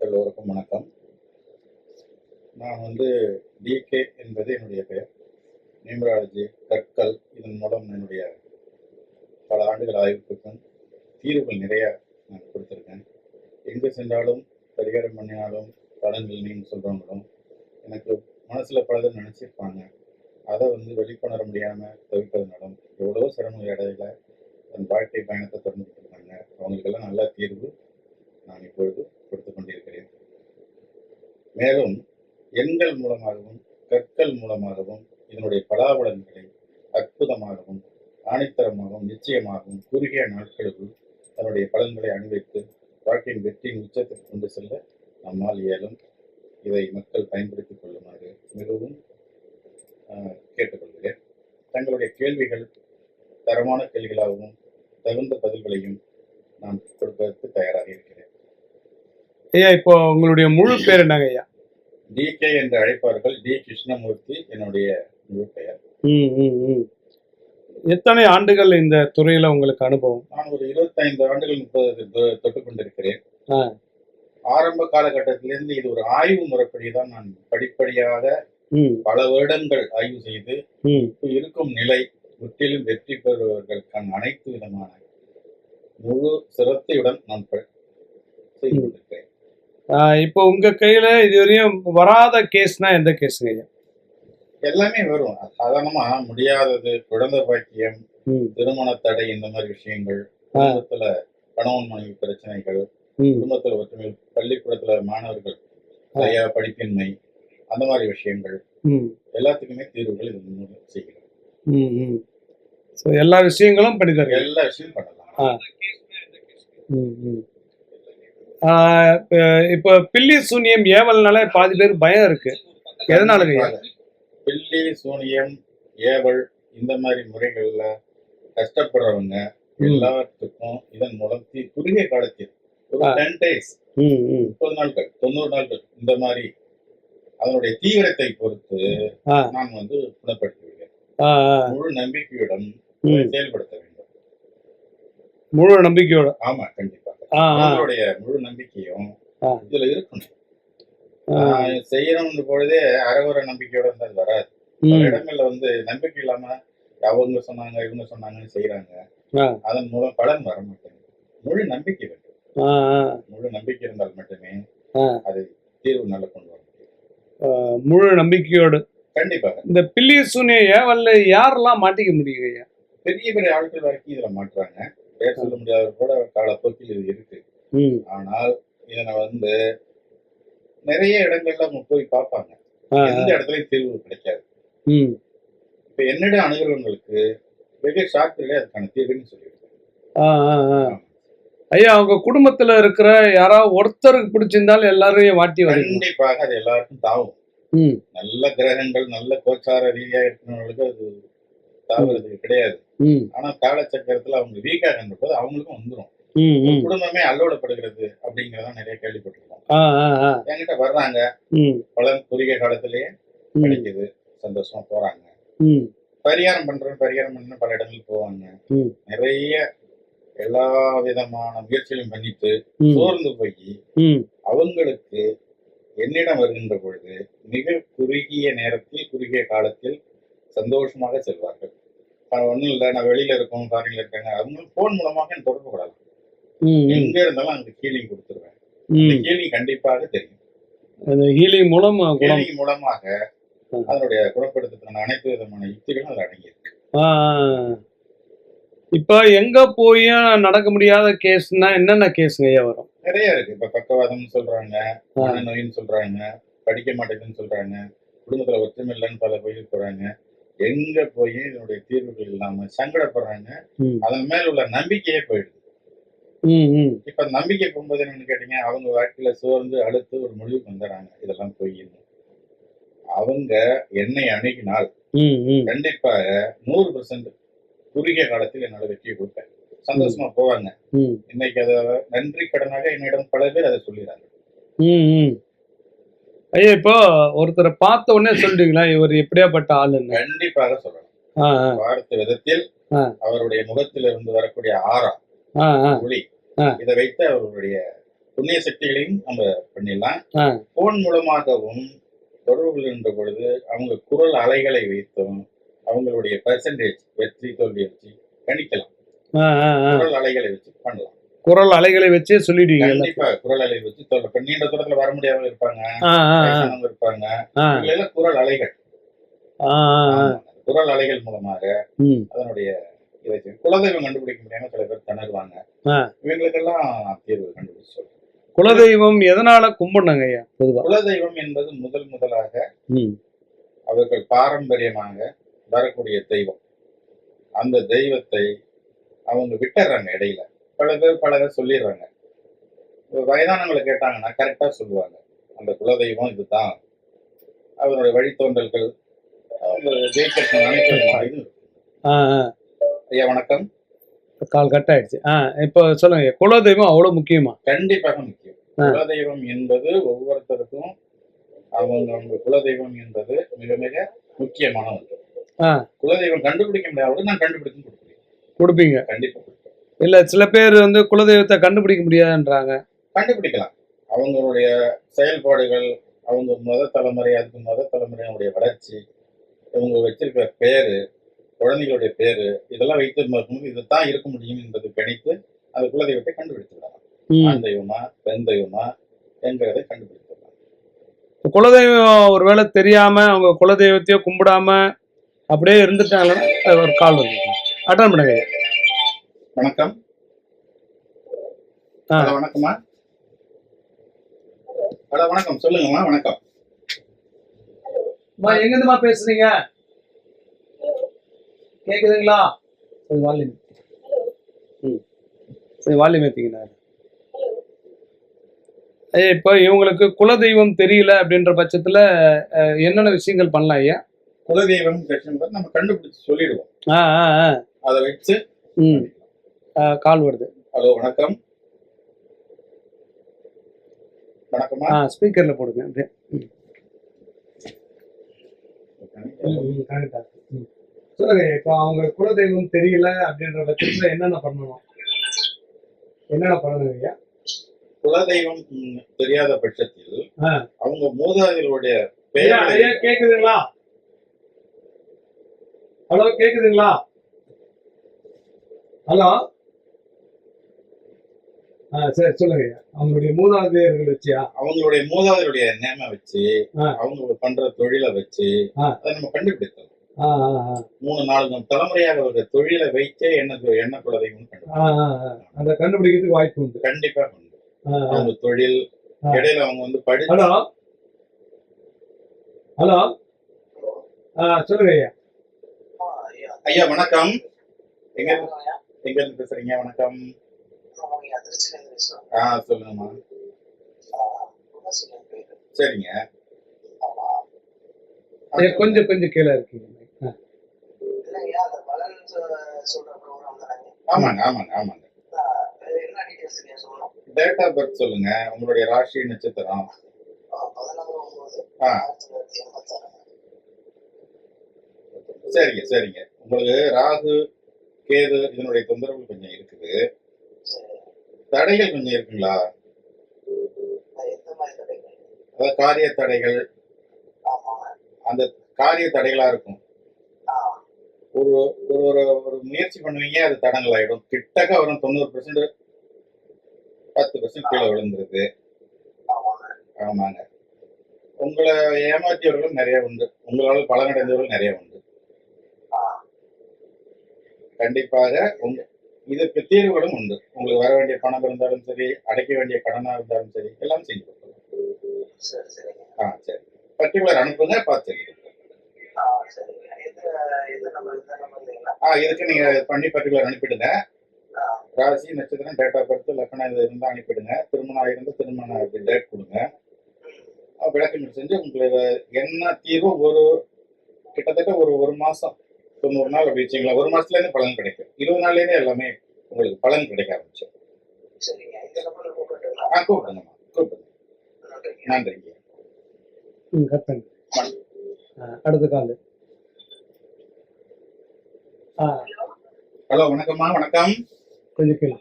எல்லோருக்கும் வணக்கம். நான் டிகே என்பது என்னுடைய பெயர். நியூமராலஜி, கற்கள் இதன் மூலம் என்னுடைய பல ஆண்டுகள் ஆய்வுக்கும் தீர்வுகள் நிறைய நான் கொடுத்துருக்கேன். எங்கு சென்றாலும் பரிகாரம் பண்ணினாலும் பலன்கள் நீங்கள் சொல்கிறவங்களும் எனக்கு மனசில் பலதும் நினச்சிருப்பாங்க. அதை வெளிக்கொணர முடியாமல் தவிர்ப்பதனாலும் எவ்வளவோ சிரமங்கள் இடையில தன் வாழ்க்கை பயணத்தை தொடர்ந்துட்டு இருக்காங்க. அவங்களுக்கெல்லாம் நல்ல தீர்வு நான் இப்பொழுது கொடுத்து கொண்டிருக்கிறேன். மேலும் எண்கள் மூலமாகவும் கற்கள் மூலமாகவும் இதனுடைய பலாபலன்களை அற்புதமாகவும் ஆணித்தரமாகவும் நிச்சயமாகவும் குறுகிய நாட்களுக்குள் தன்னுடைய பலன்களை அனுபவித்து வாழ்க்கையின் வெற்றியின் உச்சத்திற்கு கொண்டு செல்ல நம்மால் இயலும். இதை மக்கள் பயன்படுத்திக் கொள்ளுமாறு மிகவும் கேட்டுக்கொள்கிறேன். தங்களுடைய கேள்விகள் தரமான கேள்விகளாகவும் தகுந்த பதில்களையும் நான் கொடுப்பதற்கு தயாராக இருக்கிறேன். ஐயா, இப்போ உங்களுடைய முழு பேர் என்னங்க ஐயா? டிகே என்று அழைப்பார்கள். டி கிருஷ்ணமூர்த்தி என்னுடைய முழு பெயர். எத்தனை ஆண்டுகள் இந்த துறையில உங்களுக்கு அனுபவம்? நான் ஒரு 25 ஆண்டுகள் 30 தொட்டு கொண்டிருக்கிறேன். ஆரம்ப காலகட்டத்திலிருந்து இது ஒரு ஆய்வு முறைப்படிதான் நான் படிப்படியாக பல வருடங்கள் ஆய்வு செய்து இப்போ இருக்கும் நிலை முற்றிலும் வெற்றி பெறுவதற்கான அனைத்து விதமான முழு சிரத்தையுடன் நான் செய்து கொண்டிருக்கிறேன். இப்போ உங்க கையில இதுவரையும் வராத கேஸ்னா எந்த கேஸுங்க ஐயா? எல்லாமே வரும். சாதாரணமா முடியாதது குழந்தை பாக்கியம், திருமண தடை, இந்த மாதிரி விஷயங்கள், குடும்பத்துல கணவன் மனைவி பிரச்சனைகள், குடும்பத்துல ஒற்றுமை, பள்ளிக்கூடத்துல மாணவர்கள் நிறைய படிப்பின்மை, அந்த மாதிரி விஷயங்கள் எல்லாத்துக்குமே தீர்வுகள் இது மூலம் செய்கிறோம். எல்லா விஷயங்களும் பண்ணித்தர எல்லா விஷயமும் பண்ணலாம். இப்ப பில்லி சூனியம் ஏவல்னால பாதி பேர் பயம் இருக்கு. எதனாலுங்க? பில்லி சூனியம் ஏவல் இந்த மாதிரி முறைகள்ல கஷ்டப்படுறவங்க எல்லாத்துக்கும் இதன் மூலம் குறுகிய காலத்தில் ஒரு 10 days 30 நாட்கள் 90 நாட்கள் இந்த மாதிரி அதனுடைய தீவிரத்தை பொறுத்து நான் குணப்படுத்தி விடுவேன். முழு நம்பிக்கையுடன் செயல்படுத்த வேண்டும். முழு நம்பிக்கையோட? ஆமா, கண்டிப்பா. அவங்களுடைய முழு நம்பிக்கையும் இதுல இருக்கணும். செய்யணும்னு பொழுதே அறகுற நம்பிக்கையோட இருந்தால் வராது. பல இடங்கள்ல நம்பிக்கை இல்லாம அவங்க சொன்னாங்க இவங்க சொன்னாங்கன்னு செய்யறாங்க. அதன் மூலம் பலன் வர மாட்டேங்குது. முழு நம்பிக்கை வேண்டும். முழு நம்பிக்கை இருந்தால் மட்டுமே அது தீர்வு நல்ல கொண்டு வர முடியும். முழு நம்பிக்கையோடு கண்டிப்பாக. இந்த பில்லி சூனிய ஏவல்ல யாரெல்லாம் மாட்டிக்க முடியுங்க? பெரிய பெரிய ஆட்கள் வரைக்கும் இதுல மாட்டுறாங்க. பேர் சொல்ல முடியாத கூட காலப்போக்கில் இது இருக்கு. ஆனால் இதனை நிறைய இடங்கள்ல போய் பார்ப்பாங்க. எந்த இடத்துலயும் தீர்வு கிடைக்காது. இப்ப என்னிடம் அணுகிறவங்களுக்கு வெகு ஷார்ட்ல அதுக்கான தீர்வுன்னு சொல்லியிருக்கேன். ஐயா, அவங்க குடும்பத்துல இருக்கிற யாராவது ஒருத்தருக்கு பிடிச்சிருந்தாலும் எல்லாரையும் மாட்டி வரும். கண்டிப்பாக அது எல்லாருக்கும் தாவும். நல்ல கிரகங்கள் நல்ல கோச்சார ரீதியா இருக்கிறவங்களுக்கு அது தாவுறது கிடையாது. ஆனா காலச்சக்கரத்துல அவங்க வீக்கா இருந்தபோது அவங்களுக்கும் வந்துடும். குடும்பமே அல்லோடப்படுகிறது அப்படிங்கறத நிறைய கேள்விப்பட்டிருக்கோம். என்கிட்ட வர்றாங்க, பலன் குறுகிய காலத்திலேயே கிடைக்குது, சந்தோஷமா போறாங்க. பரிகாரம் பண்றேன் பல இடங்களுக்கு போவாங்க. நிறைய எல்லா விதமான முயற்சிகளும் பண்ணிட்டு சோர்ந்து போய் அவங்களுக்கு என்னிடம் வருகின்ற பொழுது மிக குறுகிய நேரத்தில் குறுகிய காலத்தில் சந்தோஷமாக செல்வார்கள். ஒன்றும் இல்லை, நான் வெளியில இருக்கோம், காரில் இருக்காங்க, அவங்களுக்கு போன் மூலமாக எனக்கு தொடர்பு கொள்ளலாம். எங்க இருந்தாலும் அங்க ஹீலிங் கொடுத்துருவேன். ஹீலிங் கண்டிப்பாக தெரியும். ஹீலிங் மூலமாக அதனுடைய குணப்படுத்துறதுக்கான அனைத்து விதமான யுக்திகளும் அது அடங்கியிருக்கு. இப்ப எங்க போய் நடக்க முடியாத கேஸ்னா என்னென்ன கேஸ்ங்க ஐயா வரும்? நிறைய இருக்கு. இப்ப பக்கவாதம்னு சொல்றாங்க, மனநோயின்னு சொல்றாங்க, படிக்க மாட்டேங்குதுன்னு சொல்றாங்க, குடும்பத்துல ஒற்றுமை இல்லைன்னு பல கோயிலுக்கு போறாங்க. எங்க போய் இதனுடைய தீர்வுகள் இல்லாம சங்கடப்படுறாங்க. அதன் மேல உள்ள நம்பிக்கையே போயிடுது. இப்ப நம்பிக்கை போகும்போது என்னன்னு கேட்டீங்க, அவங்க வாழ்க்கையில சோர்ந்து அழுத்து ஒரு முடிவுக்கு வந்துடுறாங்க, இதெல்லாம் போயிடணும். அவங்க என்னை அணுகினால் கண்டிப்பாக 100% குறுகிய காலத்தில் என்னால வெற்றியை கொடுப்பேன். சந்தோஷமா போவாங்க. இன்னைக்கு அதை நன்றி கடனாக என்னிடம் பல பேர் அதை சொல்லிடுறாங்க. ஐயா, இப்போ ஒருத்தரை பார்த்த உடனே சொல்றீங்களா இவர் எப்படியாப்பட்ட ஆளுன்னு? கண்டிப்பாக சொல்லலாம். பார்த்த விதத்தில் அவருடைய முகத்திலிருந்து வரக்கூடிய ஆரா ஒளி, இதை வைத்து அவருடைய புண்ணிய சக்திகளையும் நம்ம பண்ணிடலாம். ஆ. போன் மூலமாகவும் தொடர்பு கொள்கின்ற பொழுது அவங்க குரல் அலைகளை வைத்தும் அவங்களுடைய பெர்சன்டேஜ் வெற்றி தோல்வியை வச்சு கணிக்கலாம். ஆ, ஆ, ஆ. குரல் அலைகளை வச்சு பண்ணலாம். குரல் அலைகளை வச்சே சொல்லிடுவீங்க எல்லாத்தையும். கண்டிப்பா குரல் அலை வச்சு இப்ப நீண்ட தூரத்துல வர முடியாம இருப்பாங்க, ஆ, ஆ, ஆ. வயசானவங்க இருப்பாங்க, ஆ, இவங்களெல்லாம் குரல் அலைகள். ஆ, ஆ, ஆ. ஆமா. குரல் அலைகள் மூலமாக ம். அதனுடைய இதை செய்யும். குலதெய்வம் கண்டுபிடிக்க முடியாம சில பேர் திணறுவாங்க. ஆ. இவங்களுக்கெல்லாம் தீர்வு கண்டுபிடிச்சு சொல்றேன். குலதெய்வம் எதனால கும்பிடணுங்க ஐயா பொதுவா? குலதெய்வம் என்பது முதலாக ம். அவர்கள் பாரம்பரியமாக வரக்கூடிய தெய்வம். அந்த தெய்வத்தை அவங்க விட்டுறாங்க இடையில. பல பேர் சொல்லிடுறாங்க. வயதானவங்களை கேட்டாங்கன்னா கரெக்டா சொல்லுவாங்க. அந்த குலதெய்வம் இதுதான். அவருடைய வழித்தோன்றல்கள் அவங்க ஜெயிக்கிறதுக்கு அனைத்து விதமான இதுவும் இருக்கு. ஆ, ஆ. ஐயா வணக்கம். கால் கட் ஆயிடுச்சு. இப்போ சொல்லுங்க ஐயா. குலதெய்வம் அவ்வளவு முக்கியமா? கண்டிப்பாக முக்கியம். ஆ. குலதெய்வம் என்பது ஒவ்வொருத்தருக்கும் அவங்க குலதெய்வம் என்பது மிக மிக முக்கியமான ஒன்று. ஆ. குலதெய்வம் கண்டுபிடிக்க முடியாத நான் கண்டுபிடிச்சு கொடுப்பேன். கொடுப்பீங்க? கண்டிப்பா கொடுப்பேன். இல்ல சில பேர் வந்து குலதெய்வத்தை கண்டுபிடிக்க முடியாதுன்றாங்க. கண்டுபிடிக்கலாம். அவங்களுடைய செயல்பாடுகள், அவங்க தலைமுறை, அதுக்கு தலைமுறையினுடைய வளர்ச்சி, இவங்க வச்சிருக்கிற பேரு, குழந்தைகளுடைய பேரு, இதெல்லாம் வைத்து பார்க்கும்போது இதுதான் இருக்க முடியும் என்பது கணித்து அந்த குலதெய்வத்தை கண்டுபிடித்துவிடலாம். ம். ஆண் தெய்வமா, பெண் தெய்வமா என்கிறதை கண்டுபிடித்துவிடலாம். குலதெய்வம் ஒருவேளை தெரியாம அவங்க குலதெய்வத்தையோ கும்பிடாம அப்படியே இருந்துட்டாங்கன்னா ஒரு கால் வந்து அட்டன் பண்ணுங்க ஐயா. வணக்கம். ஆ. ஹலோ வணக்கம்மா. ஹலோ வணக்கம். சொல்லுங்கம்மா. வணக்கம். அம்மா எங்கிருந்துமா பேசுறீங்க? கேக்குதுங்களா? சரி வால்யூம். ம். சரி வால்யூம் ஏத்திக்கங்க. ஐயா இப்போ இவங்களுக்கு குலதெய்வம் தெரியல அப்படின்ற பட்சத்துல என்னென்ன விஷயங்கள் பண்ணலாம் ஐயா? குலதெய்வம் நம்ம கண்டுபிடிச்சு சொல்லிடுவோம். ஆ, ஆ, ஆ. அதை வச்சு ம். கால் வருது. ஹலோ வணக்கம். வணக்கம்மா. ஸ்பீக்கர்ல போடுங்க அப்படியே. சொல்லுங்க இப்போ அவங்க குலதெய்வம் தெரியல அப்படின்ற பட்சத்துல என்னென்ன பண்ணணும்? என்னென்ன பண்ணணும் ஐயா? குலதெய்வம் தெரியாத பட்சத்தில் அவங்க மூதாதையர்களுடைய ஐயா கேக்குதுங்களா? ஹலோ கேக்குதுங்களா? ஹலோ. சரி சொல்லுங்க ஐயா. அவங்களுடைய மூதாதையர்கள் வச்சியா? அவங்களுடைய மூதாதையருடைய நேம வச்சு அவங்க பண்ற தொழிலை வச்சு அதை நம்ம கண்டுபிடித்தோம். 3-4 தலைமுறையாக ஒரு தொழிலை வைத்தே என்ன குலதெய்வம் அதை கண்டுபிடிக்கிறதுக்கு வாய்ப்பு உண்டு. கண்டிப்பா உண்டு. அவங்க தொழில் இடையில அவங்க வந்து படிச்சு. Hello hello. சொல்லுங்க ஐயா. ஐயா வணக்கம். எங்க இருந்து பேசுறீங்க? வணக்கம். சொல்லுங்கம்மா. சரிங்க. கொஞ்சம் கீழே இருக்கீங்க. ஆமாங்க ஆமாங்க ஆமாங்க. டேட் ஆஃப் பர்த் சொல்லுங்க. உங்களுடைய ராசி நட்சத்திரம். சரிங்க சரிங்க. உங்களுக்கு ராகு கேது இதனுடைய தொந்தரவு கொஞ்சம் இருக்குது. தடைகள் கொஞ்சம் இருக்குங்களா? அதாவது காரிய தடைகள். அந்த காரிய தடைகளா இருக்கும். ஒரு ஒரு ஒரு முயற்சி பண்ணுவீங்க, அது தடங்கள் ஆயிடும். கிட்டக்க வரும் 90%, 10% கீழே விழுந்துருது. ஆமாங்க. உங்களை ஏமாற்றியவர்களும் நிறைய உண்டு. உங்களால் பலனடைந்தவர்கள் நிறைய உண்டு. கண்டிப்பாக இதுக்கு தீர்வுகளும் உண்டு. உங்களுக்கு வர வேண்டிய பணம் இருந்தாலும் சரி, அடைக்க வேண்டிய கடனா இருந்தாலும் சரி, எல்லாம் செஞ்சு கொடுக்கலாம். சரி. பர்டிகுலர் அனுப்புங்க, பார்த்து இதுக்கு நீங்க பண்ணி பர்டிகுலர் அனுப்பிடுங்க. ராசி நட்சத்திரம் டேட் ஆஃப் பர்த் லக்கணம் இது இருந்தா அனுப்பிடுங்க. திருமணம் ஆயிருந்தா திருமண டேட் கொடுங்க. விளக்கம் செஞ்சு உங்களுக்கு என்ன தீர்வு கிட்டத்தட்ட ஒரு மாசம் 90 நாள் அப்படி வச்சுங்களா. ஒரு மாசத்துல இருந்து பலன் கிடைக்கும். 20 நாள்ல இருந்து எல்லாமே உங்களுக்கு பலன் கிடைக்க ஆரம்பிச்சு. கூப்பிடுங்கம்மா கூப்பிடுங்க. நன்றிங்க. அடுத்த கால். ஹலோ வணக்கம்மா. வணக்கம். கொஞ்சம் கேள்வி.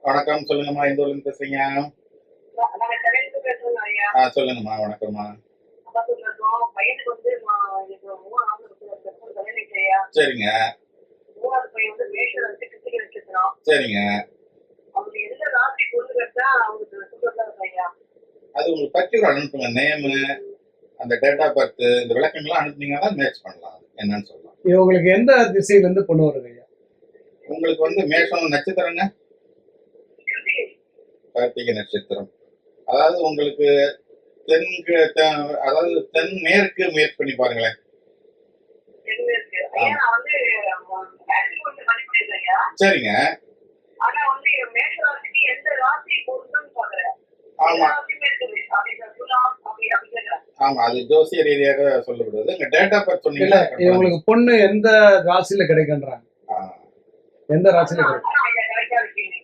வணக்கம் சொல்லுங்கம்மா. எந்த ஊர்ல இருந்து பேசுறீங்க? பேசுறேங்க ஐயா. சொல்லுங்கம்மா. வணக்கம்மா. பக்கத்துல இருக்கோம். பையனுக்கு வந்து எனக்கு 3 கல்யாணிக்கு ஐயா. சரிங்க. 3வது பையன் வந்து மேஷம் வச்சு கிருத்திகை நட்சத்திரம். சரிங்க. அவனுக்கு எந்த ராசி பொண்ணு கட்டா அவனுக்கு சூப்பரா இருக்கும் ஐயா. அது உங்களுக்கு பர்டிகுலர் அனுப்புங்க. நேமு, அந்த டேட் ஆஃப் பர்த், இந்த விளக்கங்கள்லாம் அனுப்புனீங்கன்னா தான் மேட்ச் பண்ணலாம். என்னன்னு சொல்லலாம். இவங்களுக்கு எந்த திசையில இருந்து பொண்ணு வருங்க ஐயா? உங்களுக்கு வந்து மேஷம் நட்சத்திரங்க, கிருத்திகை. கார்த்திகை நட்சத்திரம். அதாவது உங்களுக்கு அதாவது தென் மேற்கு முயற்சி பண்ணி பாருங்களேன். தென்மேற்கு. ஐயா நான் வந்து மேட்சிங் வந்து மதிப்பிடுறேன் ஐயா. சரிங்க. ஆனா வந்து மேஷ ராசிக்கு எந்த ராசி பொருந்துன்னு பாக்குறேன். ஆமா ராசியுமே இருக்குது. அப்படி சொல்லலாம் அப்படி கேட்கிறேன். ஆமா, அது ஜோசிய ரீதியாக சொல்லப்படுது. இங்க டேட் ஆஃப் பர்த் இல்ல சொன்னீங்களா? இவங்களுக்கு பொண்ணு எந்த ராசியில கிடைக்கின்றாங்க? எந்த ராசியில கிடைக்கும்? அதான் ஐயா கரெக்டா இருக்கீங்க.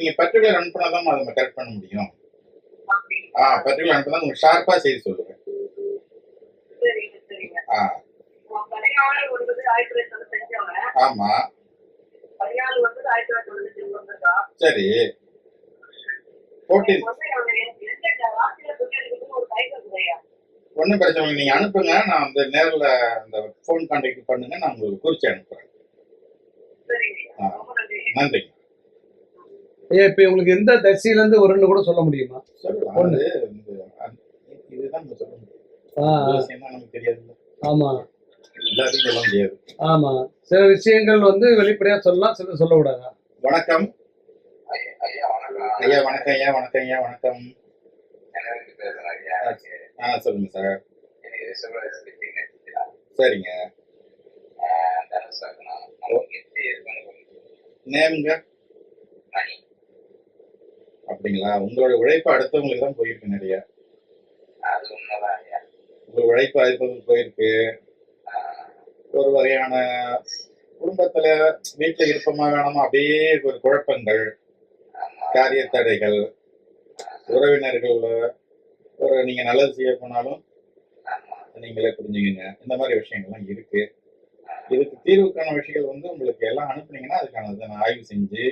நீங்க பர்டிகுலர் அனுப்புனாதான் அதை கரெக்ட் பண்ண முடியும். அப்படி. பர்டிகுலர் அனுப்புனா உங்களுக்கு ஷார்ப்பா செய்தி சொல்லுவேன். சரிங்க சரிங்க. ஆ, பதினாலு ஒன்பது 1995 அவன். ஆமா. 14 ஒன்பது 1995 வந்திருக்கா. சரி. 14 வந்து அவன் எந்த ராசியில புரிஞ்சுக்கிறதுக்கு ஒரு டைம் இருக்குதையா. ஒன்றும் பிரச்சனை இல்லை. நீங்க அனுப்புங்க. நான் வந்து நேரில் அந்த ஃபோன் கான்டாக்ட் பண்ணுங்க. நான் உங்களுக்கு குறிச்சு அனுப்புறேன். சரிங்க. ரொம்ப நன்றி. நன்றி. ஐயா இப்ப இவங்களுக்கு எந்த திசையில இருந்து வரும்னு கூட சொல்ல முடியுமா? சொல்லலாம். பொண்ணு. இதுதான் நம்ம சொல்ல முடியும். ஆ, ஜோசியம்னா நமக்கு தெரியாது. ஆமா எல்லாத்தையும் சொல்ல முடியாது. ஆமா. சில விஷயங்கள் வந்து வெளிப்படையா சொல்லலாம், சில சொல்லக்கூடாதா? வணக்கம் ஐயா வணக்கம். ஐயா. வணக்கம் ஐயா. வணக்கம் ஐயா. வணக்கம். எனக்கு பேசுறேன் ஐயா. சொல்லுங்க சார். எனக்கு ரிஷபராசி கிருத்திகை நட்சத்திரம். சரிங்க. தனுசு லக்னம். நமக்கு எப்படி இருக்குன்னு நேமுங்க. மணி. அப்படிங்களா? உங்களோட உழைப்பு அடுத்தவங்களுக்கு தான் போயிருக்கு நிறைய. அது உண்மைதான் ஐயா. உங்க உழைப்பு அடுத்தவங்களுக்கு போயிருக்கு. ஒரு வகையான குடும்பத்துல வீட்டுல இருப்போமா வேணாமா அப்படியே ஒரு குழப்பங்கள், காரிய தடைகள், உறவினர்கள் ஒரு நீங்க நல்லது செய்ய போனாலும் நீங்களே புரிஞ்சுக்கங்க. இந்த மாதிரி விஷயங்கள்லாம் இருக்கு. இதுக்கு தீர்வுக்கான விஷயங்கள் வந்து உங்களுக்கு எல்லாம் அனுப்புனீங்கன்னா அதுக்கான நான் ஆய்வு செஞ்சு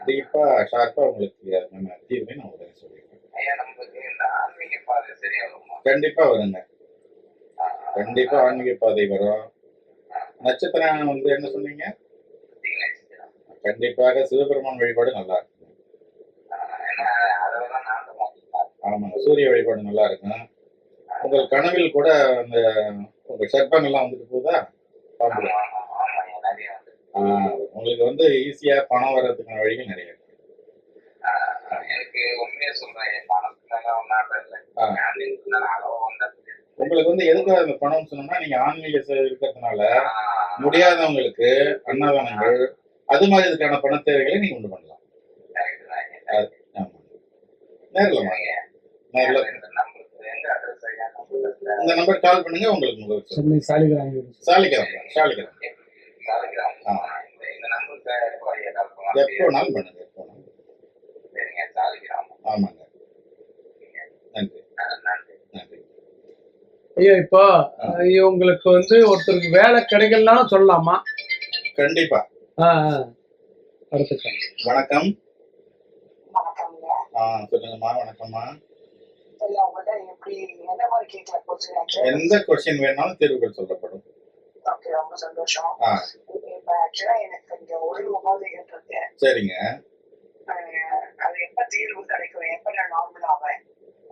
டீப்பா ஷார்ப்பா உங்களுக்கு அதுக்கான தீர்வை நான் உடனே சொல்லிடுறேன். ஐயா நமக்கு இந்த ஆன்மீக பாதை சரியா வருமா? கண்டிப்பா வருங்க. கண்டிப்பா ஆன்மீக பாதை வரும். நட்சத்திரம் வந்து என்ன சொன்னீங்க? கிருத்திகை நட்சத்திரம். கண்டிப்பாக சிவபெருமான் வழிபாடு நல்லா இருக்கும். ஏன்னா அதெல்லாம் நான் பார்த்தேன். ஆமாங்க, சூரிய வழிபாடு நல்லா இருக்கும். உங்கள் கனவில் கூட அந்த உங்க சர்ப்பங்கள்லாம் வந்துட்டு போகுதா? பாம்புல. ஆமா ஐயா நிறைய வந்து. உங்களுக்கு வந்து ஈஸியா பணம் வர்றதுக்கான வழிகள் நிறைய இருக்கு. எனக்கு உண்மையா சொல்றேன் என் பணத்துக்காக ஒன்றாட்டம் இல்லை. நான் அளவு வந்தது. உங்களுக்கு வந்து எதுக்காக அந்த பணம் சொன்னோம்னா நீங்க ஆன்மீக இருக்கிறதுனால முடியாதவங்களுக்கு அன்னதானங்கள் அது மாதிரி இதுக்கான பண தேவைகளை நீங்க உண்டு பண்ணலாம். ஆமா. நேரில் வாங்க. நேரில் இந்த நம்பர் கால் பண்ணுங்க. உங்களுக்கு முகவரி சொல்றேன். சென்னை சாலிகிராம். சாலிகிராம். இந்த நம்பருக்கு எப்போ ஐயா கால் எப்போ வேணாலும் பண்ணுங்க. எப்போ வேணாலும். சரிங்க சாலிகிராம். ஆமாங்க. நன்றி. நன்றி. நன்றி. ஐயா இப்போ இவங்களுக்கு வந்து ஒருத்தருக்கு வேலை கிடைக்கலனாலும் சொல்லலாமா? கண்டிப்பா. அடுத்த வணக்கம். வணக்கம்ங்க. சொல்லுங்கம்மா. வணக்கம்மா. ஐயா உங்கள்ட்ட எப்படி எந்த மாதிரி கேட்கல போச்சு? எந்த கொஸ்டின் வேணாலும் தீர்வுகள் சொல்லப்படும். ஓகே ரொம்ப சந்தோஷம். ஆ, இப்ப ஆக்சுவலா எனக்கு இங்க ஒரு உபாதைகள் இருக்கு. சரிங்க. அது எப்ப தீர்வு கிடைக்கும்? எப்ப நான் நார்மல் ஆவேன்?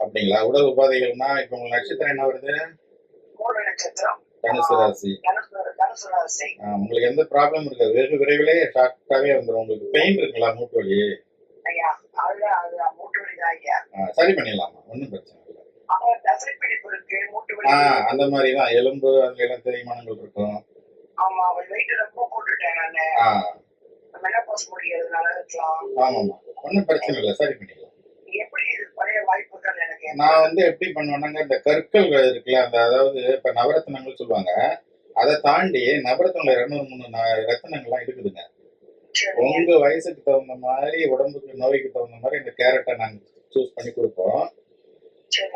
அப்படிங்களா? உடல் உபாதைகள்னா இப்ப உங்க நட்சத்திரம் என்ன வருது? மூல நட்சத்திரம். தனுசு ராசி. தனுசு ராசி. உங்களுக்கு எந்த ப்ராப்ளம் இருக்காது. வெகு விரைவிலே ஷார்ட்டாவே வந்துடும். உங்களுக்கு பெயின் இருக்குங்களா? மூட்டு வலி? ஐயா அது மூட்டு வலி தான் ஐயா. சரி பண்ணிடலாமா? ஒன்றும் பிரச்சனை இல்லை. அப்புறம் தசை பிடிப்பு இருக்கு, மூட்டு வலி. அந்த மாதிரி தான். எலும்பு அதுல எல்லாம் தேய்மானங்கள் இருக்கும். ஆமா அவள் வெயிட் ரொம்ப போட்டுட்டேன் நானு. மெனோபாஸ் முடியறதுனால இருக்கலாம். ஆமாமா, ஒன்றும் பிரச்சனை இல்லை. சரி பண்ணிக்கலாம். எப்படி இது பழைய வாய்ப்புகள் எனக்கு? நான் வந்து எப்படி பண்ணுவேன்னாங்க, இந்த கற்கள் இருக்குல்ல, அந்த அதாவது இப்ப நவரத்னங்கள் சொல்லுவாங்க. அதை தாண்டி நவரத்னங்கள் 200-300 ரத்தினங்கள்லாம் இருக்குதுங்க. உங்க வயசுக்கு தகுந்த மாதிரி, உடம்புக்கு நோய்க்கு தகுந்த மாதிரி இந்த கேரட்டை நாங்க சூஸ் பண்ணி கொடுப்போம்.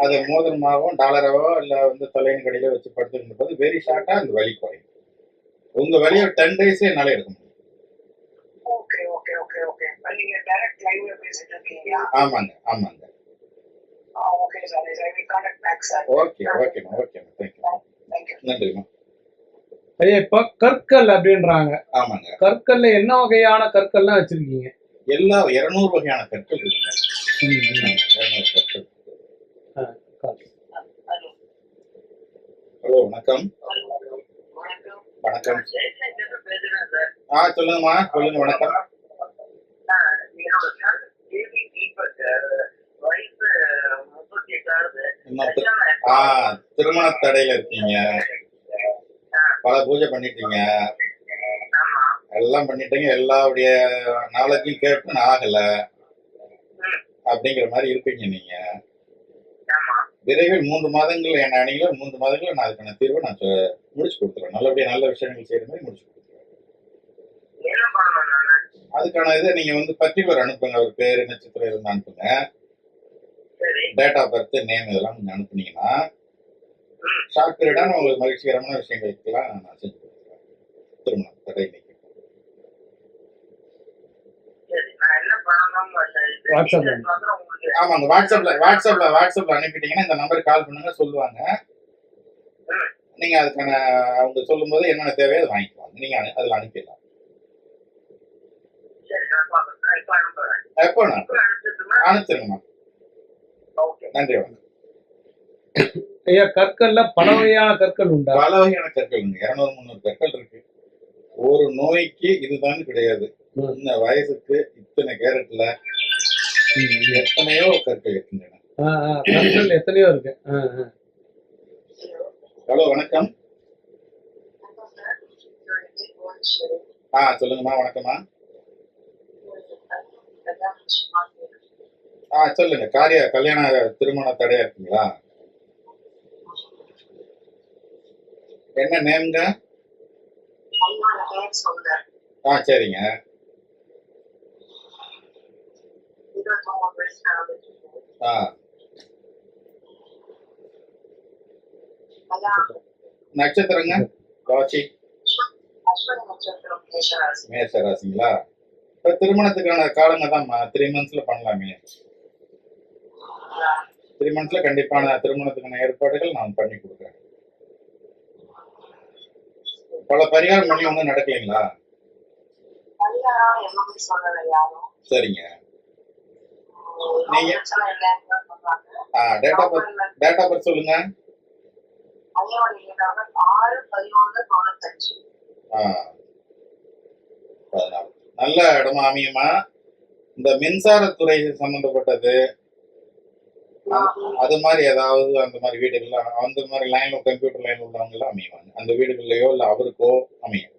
அது மோதிரமாகவும் டாலராவோ இல்ல வந்து தலையின் கடையில வச்சு படுத்துக்கிற போது வெரி ஷார்ட்டா அந்த வலி குறையும். உங்க வலியை 10 days என்னால எடுக்க முடியும். Okay okay okay okay. நீங்க டைரக்ட் லைவ்ல பேசிட்டு இருக்கீங்க? ஆமாங்க. sir. I will contact back, sir. ஓகேம்மா தேங்க்யூ Thank you. நன்றிம்மா. ஐயா இப்ப கற்கள் அப்படின்றாங்க. ஆமாங்க, கற்கள்ல என்ன வகையான கற்கள்லாம் வச்சிருக்கீங்க? எல்லா 200 வகையான கற்கள் இருக்குங்க. ம், ம். 200 கற்கள். ஆ, கல். Hello. ஹலோ, வணக்கம். வணக்கம். சொல்லுங்கம்மா, சொல்லுங்க. வணக்கம். என்னோட son JB தீபக், வயசு 38 ஆகுது. இன்னும் திருமண தடையில இருக்கீங்க, பல பூஜை பண்ணிட்டீங்க, ஆமா. எல்லாம் பண்ணிட்டீங்க, எல்லாருடைய நாலேஜும் கேட்டு ஆகல அப்படிங்கிற மாதிரி இருப்பீங்க நீங்க. ஆமா. விரைவில் 3 மாதங்கள் என்ன அணிகள 3 மாதங்கள் நான் அதுக்கான தீர்வை நான் முடிச்சு கொடுத்துருவேன். நல்லபடியா நல்ல விஷயங்கள் செய்யற மாதிரி முடிச்சு கொடுத்துருவேன். என்ன பண்ணணும் நானு? அதுக்கான இதை நீங்க வந்து பர்டிகுலர் அனுப்புங்க. ஒரு பேரு நட்சத்திரம் இருந்தா அனுப்புங்க. சரி. டேட் ஆஃப் பர்த், நேம் இதெல்லாம் நீங்க அனுப்புனீங்கன்னா ஷார்ட் பீரியடான உங்களுக்கு மகிழ்ச்சிகரமான விஷயங்களுக்கெல்லாம் நான் செஞ்சு கொடுத்துருவேன். திருமணம் தடை நீக்கி. சரி, நான் என்ன பண்ணணும்? வாட்ஸ்அப்ல. உங்களுக்கு ஆமாங்க, வாட்ஸ்அப்ல அனுப்பிட்டீங்கன்னா இந்த நம்பருக்கு கால் பண்ணுங்க, சொல்லுவாங்க. நீங்க அதுக்கான அவங்க சொல்லும்போது என்னென்ன தேவையோ அதை வாங்கிக்குவாங்க. நீங்க அதில் அனுப்பிடலாம். சரி, நான் பார்க்குறேன். இப்போ அனுப்புறேன். எப்போ நான் இப்போ அனுப்பிச்சுட்டுமா? அனுப்பிச்சிருங்கம்மா. ஓகே. நன்றி, வணக்கம். ஐயா கற்கள்ல பல வகையான கற்கள் உண்டா? பல வகையான கற்கள் உண்டு. 200-300 கற்கள் இருக்கு. ஒரு நோய்க்கு இதுதான் கிடையாது. இந்த வயசுக்கு இத்தனை கேரட்ல எத்தனையோ கற்கள் இருக்கின்றன. கற்கள் எத்தனையோ இருக்கு. ஹலோ, வணக்கம். சொல்லுங்கம்மா. வணக்கம்மா. சொல்லுங்க. கல்யாண திருமண தடையா இருக்குங்களா? என்ன நேம்ங்க? சரிங்க. நட்சத்திரங்க? ராசி மேஷ ராசிங்களா? இப்ப திருமணத்துக்கான காலங்க தான் 3 monthsல பண்ணலாமே. 3 monthsல கண்டிப்பான திருமணத்துக்கான ஏற்பாடுகள் நான் பண்ணி கொடுக்குறேன். பல பரிகாரம் பண்ணி ஒன்றும் நடக்கலைங்களா? சரிங்க. நீங்க டேட் ஆஃப் பர்த் சொல்லுங்க. 14. நல்ல இடமா அமையுமா? இந்த மின்சாரத்துறை சம்பந்தப்பட்டது அது மாதிரி ஏதாவது அந்த மாதிரி வீடுகள்லாம் அந்த மாதிரி லைன்ல கம்ப்யூட்டர் லைன் உள்ளவங்க எல்லாம் அமைவாங்க. அந்த வீடுகள்லயோ இல்ல அவருக்கோ அமையும்.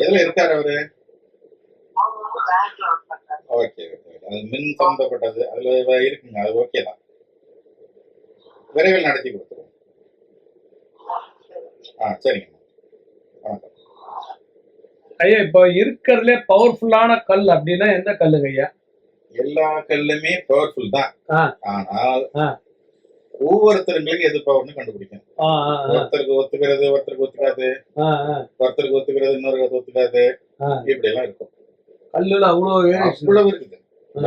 எதுல இருக்காரு அவரு? ஓகே. அது மின் சம்பந்தப்பட்டது அதுல இருக்குங்க. அது ஓகே தான். விரைவில் நடத்தி கொடுத்துருவோம். சரிங்க. வணக்கம். ஐயா இப்போ இருக்கிறதுலே பவர்ஃபுல்லான கல் அப்படின்னா எந்த கல்லுங்க ஐயா? எல்லா கல்லுமே பவர்ஃபுல் தான். ஆனால் ஒவ்வொருத்தருங்களுக்கு எது பவர்னு கண்டுபிடிக்கணும். ஒருத்தருக்கு ஒத்துக்கிறது, ஒருத்தருக்கு ஒத்துக்காது, ஒருத்தருக்கு ஒத்துக்கிறது, இன்னொருக்கு ஒத்துக்காது, இப்படி எல்லாம் இருக்கும். கல்லுல அவ்வளவு இருக்குது.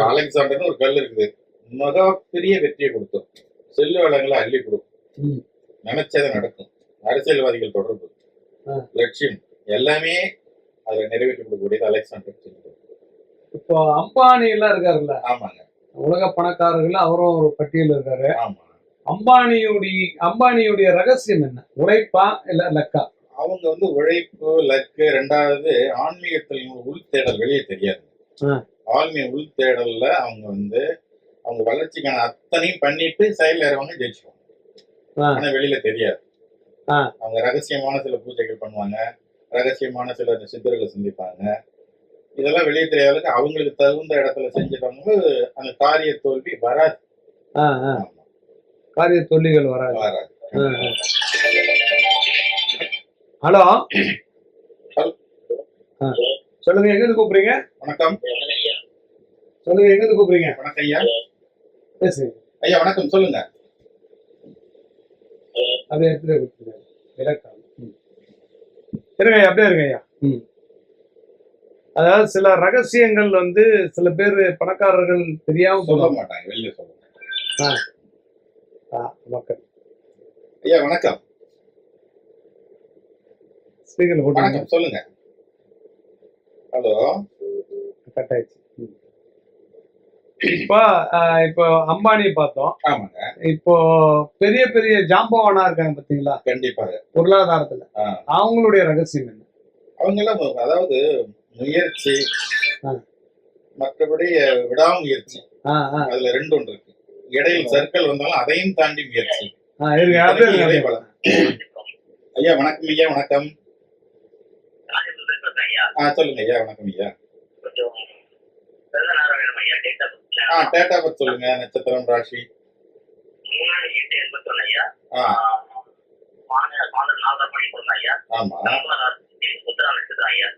அலெக்சாண்டர்னு ஒரு கல் இருக்குது. மிகப்பெரிய வெற்றியை கொடுத்தோம். செல்வ வளங்களை அள்ளி கொடுக்கும். நினைச்சதை நடக்கும். அரசியல்வாதிகள் தொடர்பு, லட்சியம் எல்லாமே அதை நிறைவேற்றி கொடுக்கக்கூடியது அலெக்சாண்டர். இப்போ அம்பானி எல்லாம் இருக்காருல்ல? ஆமாங்க. உலக பணக்காரர்கள் அவரும் ஒரு பட்டியல் இருக்காரு. ஆமா. அம்பானியுடைய ரகசியம் என்ன? உழைப்பா இல்ல லக்கா? அவங்க வந்து உழைப்பு, லக்கு. 2வது ஆன்மீகத்தில் உள் தேடல் வெளியே தெரியாது. ஆன்மீக உள் தேடல்ல அவங்க வந்து அவங்க வளர்ச்சிக்கான அத்தனையும் பண்ணிட்டு செயல் இறவங்க ஜெயிச்சுவாங்க. ஆனா வெளியில தெரியாது. அவங்க ரகசியமான சில பூஜைகள் பண்ணுவாங்க, ரகசியமான சில சித்தர்களை சந்திப்பாங்க. இதெல்லாம் வெளியே தெரியாததுக்கு அவங்களுக்கு தகுந்த இடத்துல செஞ்சிட்டவங்க அந்த காரிய தோல்வி வராது. காரிய தோல்விகள் வராது. ஹலோ, சொல்லுங்க. எங்க இருந்து கூப்பிடுறீங்க? வணக்கம். சொல்லுங்க, எங்க இருந்து கூப்பிடுறீங்க? வணக்கம் ஐயா. பேசுங்க ஐயா. வணக்கம், சொல்லுங்க. அப்படியே எடுத்துட்டு இருங்க அப்படியே இருங்க ஐயா. அதாவது சில ரகசியங்கள் வந்து சில பேர் பணக்காரர்கள் தெரியாம சொல்ல மாட்டாங்க, வெளியில சொல்லுவாங்க. மக்கள் ஐயா வணக்கம். ஸ்பீக்கர்ல போட்டு வணக்கம் சொல்லுங்க. ஹலோ. கட் ஆயிடுச்சு. இப்போ இப்போ அம்பானியை பார்த்தோம். ஆமாங்க. இப்போ பெரிய பெரிய ஜாம்பவானா இருக்காங்க பாத்தீங்களா, கண்டிப்பாக. பொருளாதாரத்துல அவங்களுடைய ரகசியம் என்ன? அவங்க எல்லாம் அதாவது முயற்சி, ஆ. மற்றபடி விடாமுயற்சி. அதுல ரெண்டு ஒன்று இருக்கு. இடையில் சர்க்கிள் வந்தாலும் அதையும் தாண்டி முயற்சி. இறைவளம். ஐயா வணக்கம். ஐயா வணக்கம். சொல்லுங்க ஐயா. வணக்கம் ஐயா. டேட் ஆஃப் பர்த் சொல்லுங்க. நட்சத்திரம், ராசி. ஆமா.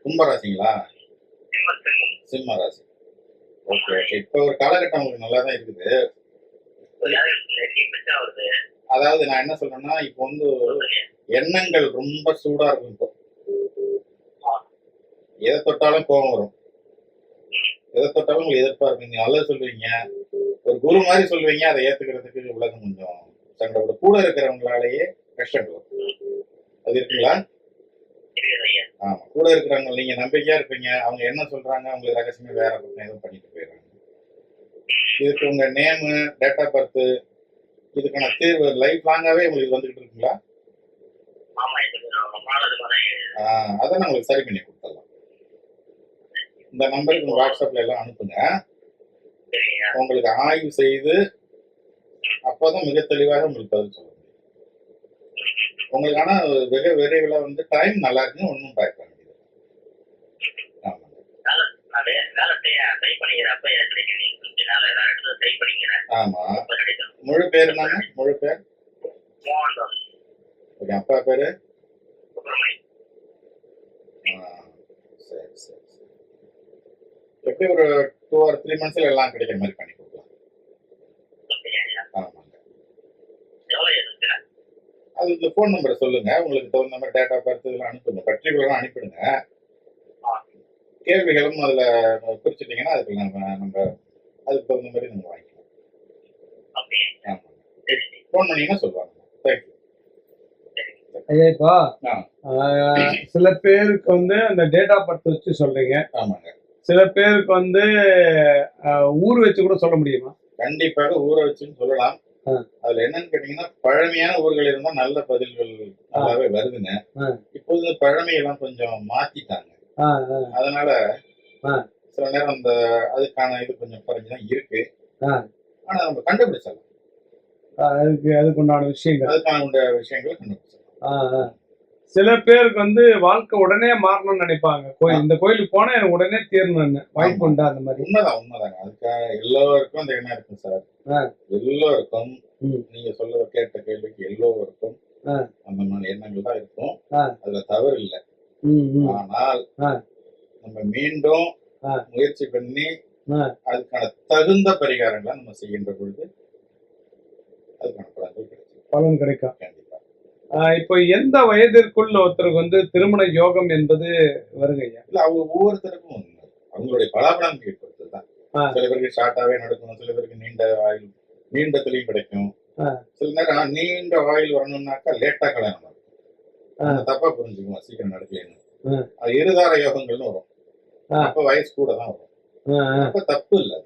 கும்பராசிங்களா? சிம்ம ராசி. ஓகே. இப்ப ஒரு காலகட்டம் உங்களுக்கு நல்லா தான் இருக்குது. அதாவது நான் என்ன சொல்றேன்னா, இப்போ வந்து எண்ணங்கள் ரொம்ப சூடா இருக்கும். இப்போ எதை தொட்டாலும் கோபம் வரும், எதை தொட்டாலும் உங்களுக்கு எதிர்பார்ப்பீங்க, நல்லது சொல்லுவீங்க, ஒரு குரு மாதிரி சொல்லுவீங்க. அதை ஏத்துக்கிறதுக்கு உலகம் கொஞ்சம் சண்டை போடும். கூட இருக்கிறவங்களாலேயே கஷ்டங்கள் வரும். அது இருக்குங்களா? ஆமா. கூட இருக்கிறவங்க நீங்க நம்பிக்கையா இருப்பீங்க, அவங்க என்ன சொல்றாங்க உங்களுக்கு ரகசியமா வேற பக்கம் எதுவும் பண்ணிட்டு போயிடுறாங்க. இதுக்கு உங்க நேமு, டேட் ஆஃப் பர்த், இதுக்கான தீர்வு லைஃப் லாங்காவே உங்களுக்கு வந்துகிட்டு இருக்குங்களா? அதை நான் உங்களுக்கு சரி பண்ணி கொடுத்துடலாம். இந்த நம்பருக்கு வாட்ஸ்அப்ல எல்லாம் அனுப்புங்க. உங்களுக்கு ஆய்வு செய்து அப்பதான் மிக தெளிவாக உங்களுக்கு பதில் சொல்ல முடியும். உங்களுக்கு ஆனா வெக விரைவில் வந்து டைம் நல்லா இருக்குன்னு ஒன்றும் பயப்பட முடியாது. ஆமா. முழு பேர் என்னங்க? முழு பேர்? ஓகே. அப்பா பேரு? சரி சரி சரி. எப்படி ஒரு 2 or 3 monthsல எல்லாம் கிடைக்கிற மாதிரி பண்ணி கொடுக்கலாம். ஆமாங்க. அது இந்த ஃபோன் நம்பர் சொல்லுங்க. உங்களுக்கு தகுந்த மாதிரி டேட் ஆஃப் பர்த் இதெல்லாம் அனுப்புங்க. பர்டிகுலராக அனுப்பிடுங்க. கேள்விகளும் அதில் குறிச்சிட்டிங்கன்னா அதுக்கு நம்ம அதுக்கு தகுந்த மாதிரி நம்ம வாங்கிக்கலாம். ஆமாங்க. ஃபோன் பண்ணீங்கன்னா சொல்லுவாங்க. தேங்க்யூ. ஐயா இப்போ சில பேருக்கு வந்து அந்த டேட் ஆஃப் பர்த் வச்சு சொல்றீங்க. ஆமாங்க. சில பேருக்கு வந்து ஊர் வச்சு கூட சொல்ல முடியுமா? கண்டிப்பாக ஊற வச்சுன்னு சொல்லலாம். அதுல என்னன்னு கேட்டீங்கன்னா, பழமையான ஊர்கள் இருந்தா நல்ல பதில்கள் நல்லாவே வருதுங்க. இப்போது பழமையெல்லாம் கொஞ்சம் மாத்திட்டாங்க. அதனால சில நேரம் அந்த அதுக்கான இது கொஞ்சம் குறைஞ்சுதான் இருக்கு. ஆனா நம்ம கண்டுபிடிச்சிடலாம். அதுக்கு உண்டான விஷயங்கள் கண்டுபிடிச்சிடலாம். சில பேருக்கு வந்து வாழ்க்கை உடனே மாறணும்னு நினைப்பாங்க. இந்த கோயிலுக்கு போனா எனக்கு உடனே தீரணும்னு வாய்ப்பு உண்டா? அந்த மாதிரி உண்மைதாங்க. அதுக்காக எல்லோருக்கும் அந்த எண்ணம் இருக்கும் சார். எல்லோருக்கும் நீங்க சொல்ல கேட்ட கேள்விக்கு எல்லோருக்கும் அந்த மாதிரி எண்ணங்கள் தான் இருக்கும். அதுல தவறு இல்லை. ஆனால் நம்ம மீண்டும் முயற்சி பண்ணி அதுக்கான தகுந்த பரிகாரங்களை நம்ம செய்கின்ற பொழுது அதுக்கான பலன் கிடைக்கும். கண்டிப்பா. இப்போ எந்த வயதிற்குள்ள ஒருத்தருக்கு வந்து திருமண யோகம் என்பது வருகையா? இல்ல, அவங்க ஒவ்வொருத்தருக்கும் அவங்களுடைய பலாபலம் ஏற்படுத்துதான். சில பேருக்கு ஷார்ட்டாவே நடக்கும், சில பேருக்கு நீண்டத்திலையும் கிடைக்கும். சில நேரம் நீண்ட ஆயுள் வரணும்னாக்கா லேட்டா கல்யாணம் நடக்கும். தப்பா புரிஞ்சுக்குவோம், சீக்கிரம் நடக்கலன்னு. அது இருதார யோகங்கள்னு வரும். அப்ப வயசு கூட தான் வரும். அப்ப தப்பு இல்லை.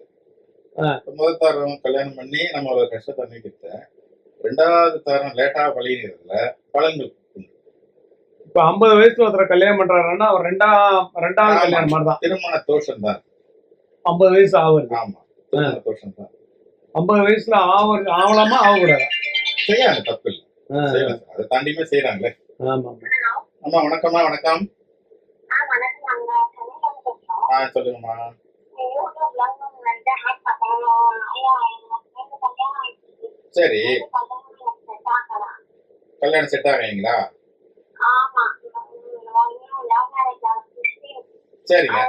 அது முதல் தாரம் கல்யாணம் பண்ணி நம்மளோட கஷ்டத்தை நீக்கிட்ட, 2வது தாரம் லேட்டா பழகிறதுல பலன்கள். இப்ப 50 வயசுல ஒருத்தர கல்யாணம் பண்றாருன்னா அவர் ரெண்டாவது கல்யாணம் மாதிரி தான். திருமண தோஷம் தான். 50 வயசு ஆகுது. ஆமா, திருமண தோஷம் தான். 50 வயசுல ஆகலாமா ஆகக்கூடாது? செய்யாங்க, தப்பு இல்லை. செய்யலாம் சார். அதை தாண்டியுமே செய்யறாங்களே. ஆமா. அம்மா வணக்கம்மா. வணக்கம். சொல்லுங்கம்மா. சரி, கல்யாணம் செட் ஆவீங்களா? சரிங்க.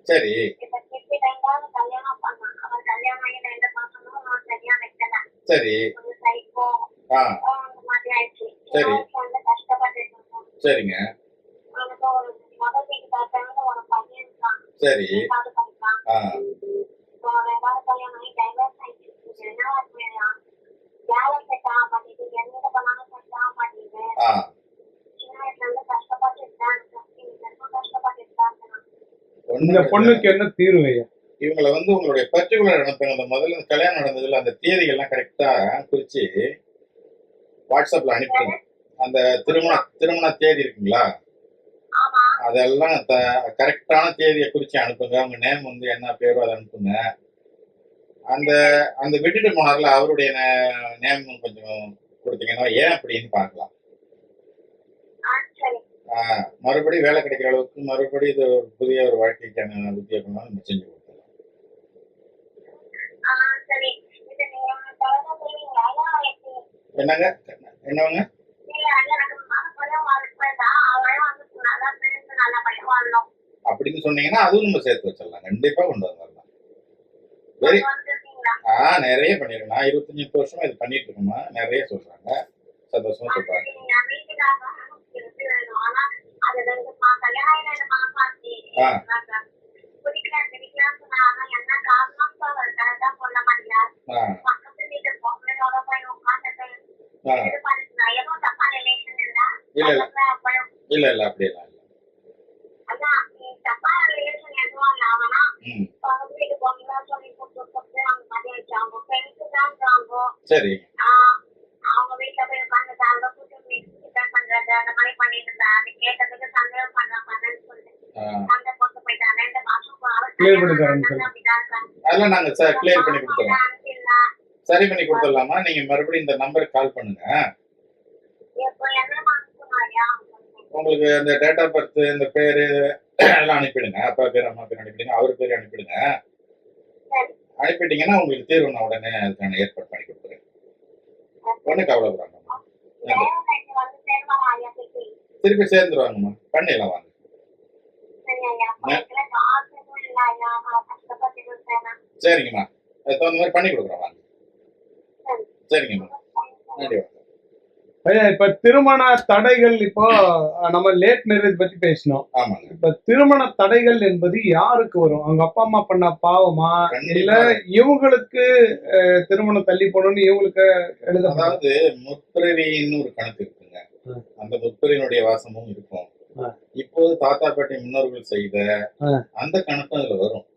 சரி சரி. சரி சரிங்க. சரி. இந்த பொண்ணுக்கு என்ன தீர்வு ஐயா? இவங்களை வந்து உங்களுடைய பர்டிகுலர் அனுப்புங்க. அந்த முதல்ல இந்த கல்யாணம் நடந்ததுல அந்த தேதிகள்லாம் கரெக்டா குறிச்சு வாட்ஸ்அப்ல அனுப்பிடுங்க. அந்த திருமண தேதி இருக்குங்களா, அதெல்லாம் கரெக்டான தேதியை குறிச்சு அனுப்புங்க. உங்க நேம் வந்து என்ன பேரோ அதை அனுப்புங்க. அந்த அந்த விட்டுட்டு போனார்ல அவருடைய நேம் கொஞ்சம் கொடுத்தீங்கன்னா ஏன் அப்படின்னு பார்க்கலாம். மறுபடியும் வேலை கிடைக்கிற அளவுக்கு மறுபடியும் இது ஒரு புதிய ஒரு வாழ்க்கைக்கான உத்தியோகம் நம்ம செஞ்சு கொடுக்கலாம். என்னங்க என்னவங்க அப்படின்னு சொன்னீங்கன்னா அதுவும் நம்ம சேர்த்து வச்சிடலாம். கண்டிப்பா கொண்டு வந்துடலாம். வெரி நிறைய பண்ணிருக்கேன். நான் 25 வருஷமா இது பண்ணிட்டு இருக்கோமா, நிறைய சொல்றாங்க, சந்தோஷமா சொல்றாங்க. இல்ல இல்ல அப்படியெல்லாம் இல்ல. சரி அதெல்லாம் நாங்க கிளியர் பண்ணி கொடுத்துறோம். சரி பண்ணி கொடுத்துடலாமா? நீங்க மறுபடியும் இந்த நம்பருக்கு கால் பண்ணுங்க. உங்களுக்கு இந்த டேட் ஆஃப் பர்த், இந்த பேரு எல்லாம் அனுப்பிடுங்க. அப்பா பேர் அம்மா பேர் அனுப்பிடுங்க, அவர் பேர் அனுப்பிடுங்க. அனுப்பிட்டீங்கன்னா உங்களுக்கு தீர்வு நான் உடனே அதுக்கான ஏற்பாடு பண்ணி கொடுத்துறேன். ஒன்றும் கவலைப்படாங்க. திருப்பி சேர்ந்துருவாங்கம்மா, பண்ணிடலாம் வாங்க. சரிங்கம்மா, அது தகுந்த மாதிரி பண்ணி கொடுக்குறோம் வாங்க. சரிங்கம்மா, நன்றி. ஐயா, இப்ப திருமண தடைகள், இப்போ நம்ம லேட் மேரேஜ் பத்தி பேசினோம். ஆமாங்க. இப்ப திருமண தடைகள் என்பது யாருக்கு வரும்? அவங்க அப்பா அம்மா பண்ண பாவமா, இல்ல இவங்களுக்கு திருமணம் தள்ளி போகணும்னு இவங்களுக்கு எழுத? அதாவது முற்பிறவின்னு ஒரு கணக்கு இருக்குங்க. அந்த முற்பிறவினுடைய வாசமும் இருக்கும். இப்போது தாத்தா பாட்டி முன்னோர்கள் செய்த அந்த கணக்கும் அதுல வரும்.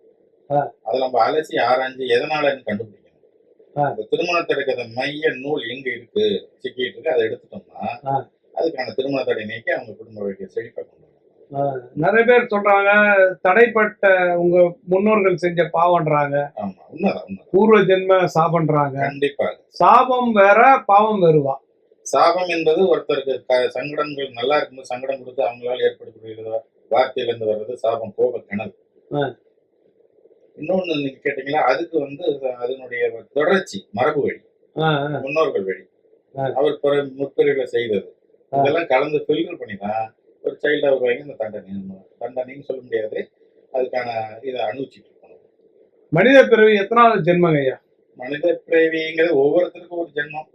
அதை நம்ம அலசி ஆராய்ஞ்சு எதனாலன்னு கண்டுபிடிக்கணும். அந்த திருமண தடைக்கான மைய நூல் எங்க இருக்கு, சிக்கிட்டு இருக்கு, அதை எடுத்துட்டோம்னா அதுக்கான திருமண தடை நீக்கி அவங்க குடும்ப வாழ்க்கையை செழிப்பா கொண்டு வரலாம். நிறைய பேர் சொல்றாங்க தடைப்பட்ட உங்க முன்னோர்கள் செஞ்ச பாவம்ன்றாங்க. ஆமா, உண்மைதான். பூர்வ ஜென்ம சாபம்ன்றாங்க. கண்டிப்பாக. சாபம் வேற, பாவம் வேறுவா? சாபம் என்பது ஒருத்தருக்கு சங்கடங்கள் நல்லா இருக்கும்போது சங்கடம் கொடுத்து அவங்களால ஏற்படக்கூடிய வார்த்தையில இருந்து வர்றது சாபம், கோப கனவு. இன்னொன்னு நீங்க கேட்டீங்களா, அதுக்கு வந்து அதனுடைய தொடர்ச்சி, மரபு வழி, முன்னோர்கள் வழி, அவர் முற்பிறவில செய்தது, இதெல்லாம் கலந்து ஃபில்டர் பண்ணி தான் ஒரு சைல்டா உருவாங்கி இந்த தண்டனைன்னு சொல்ல முடியாது, அதுக்கான இதை அனுபவிச்சுட்டு இருக்கணும். மனித பிறவி எத்தனாவது ஜென்மங்க ஐயா? மனித பிறவிங்கிறது ஒவ்வொருத்தருக்கும் ஒரு ஜென்மம்.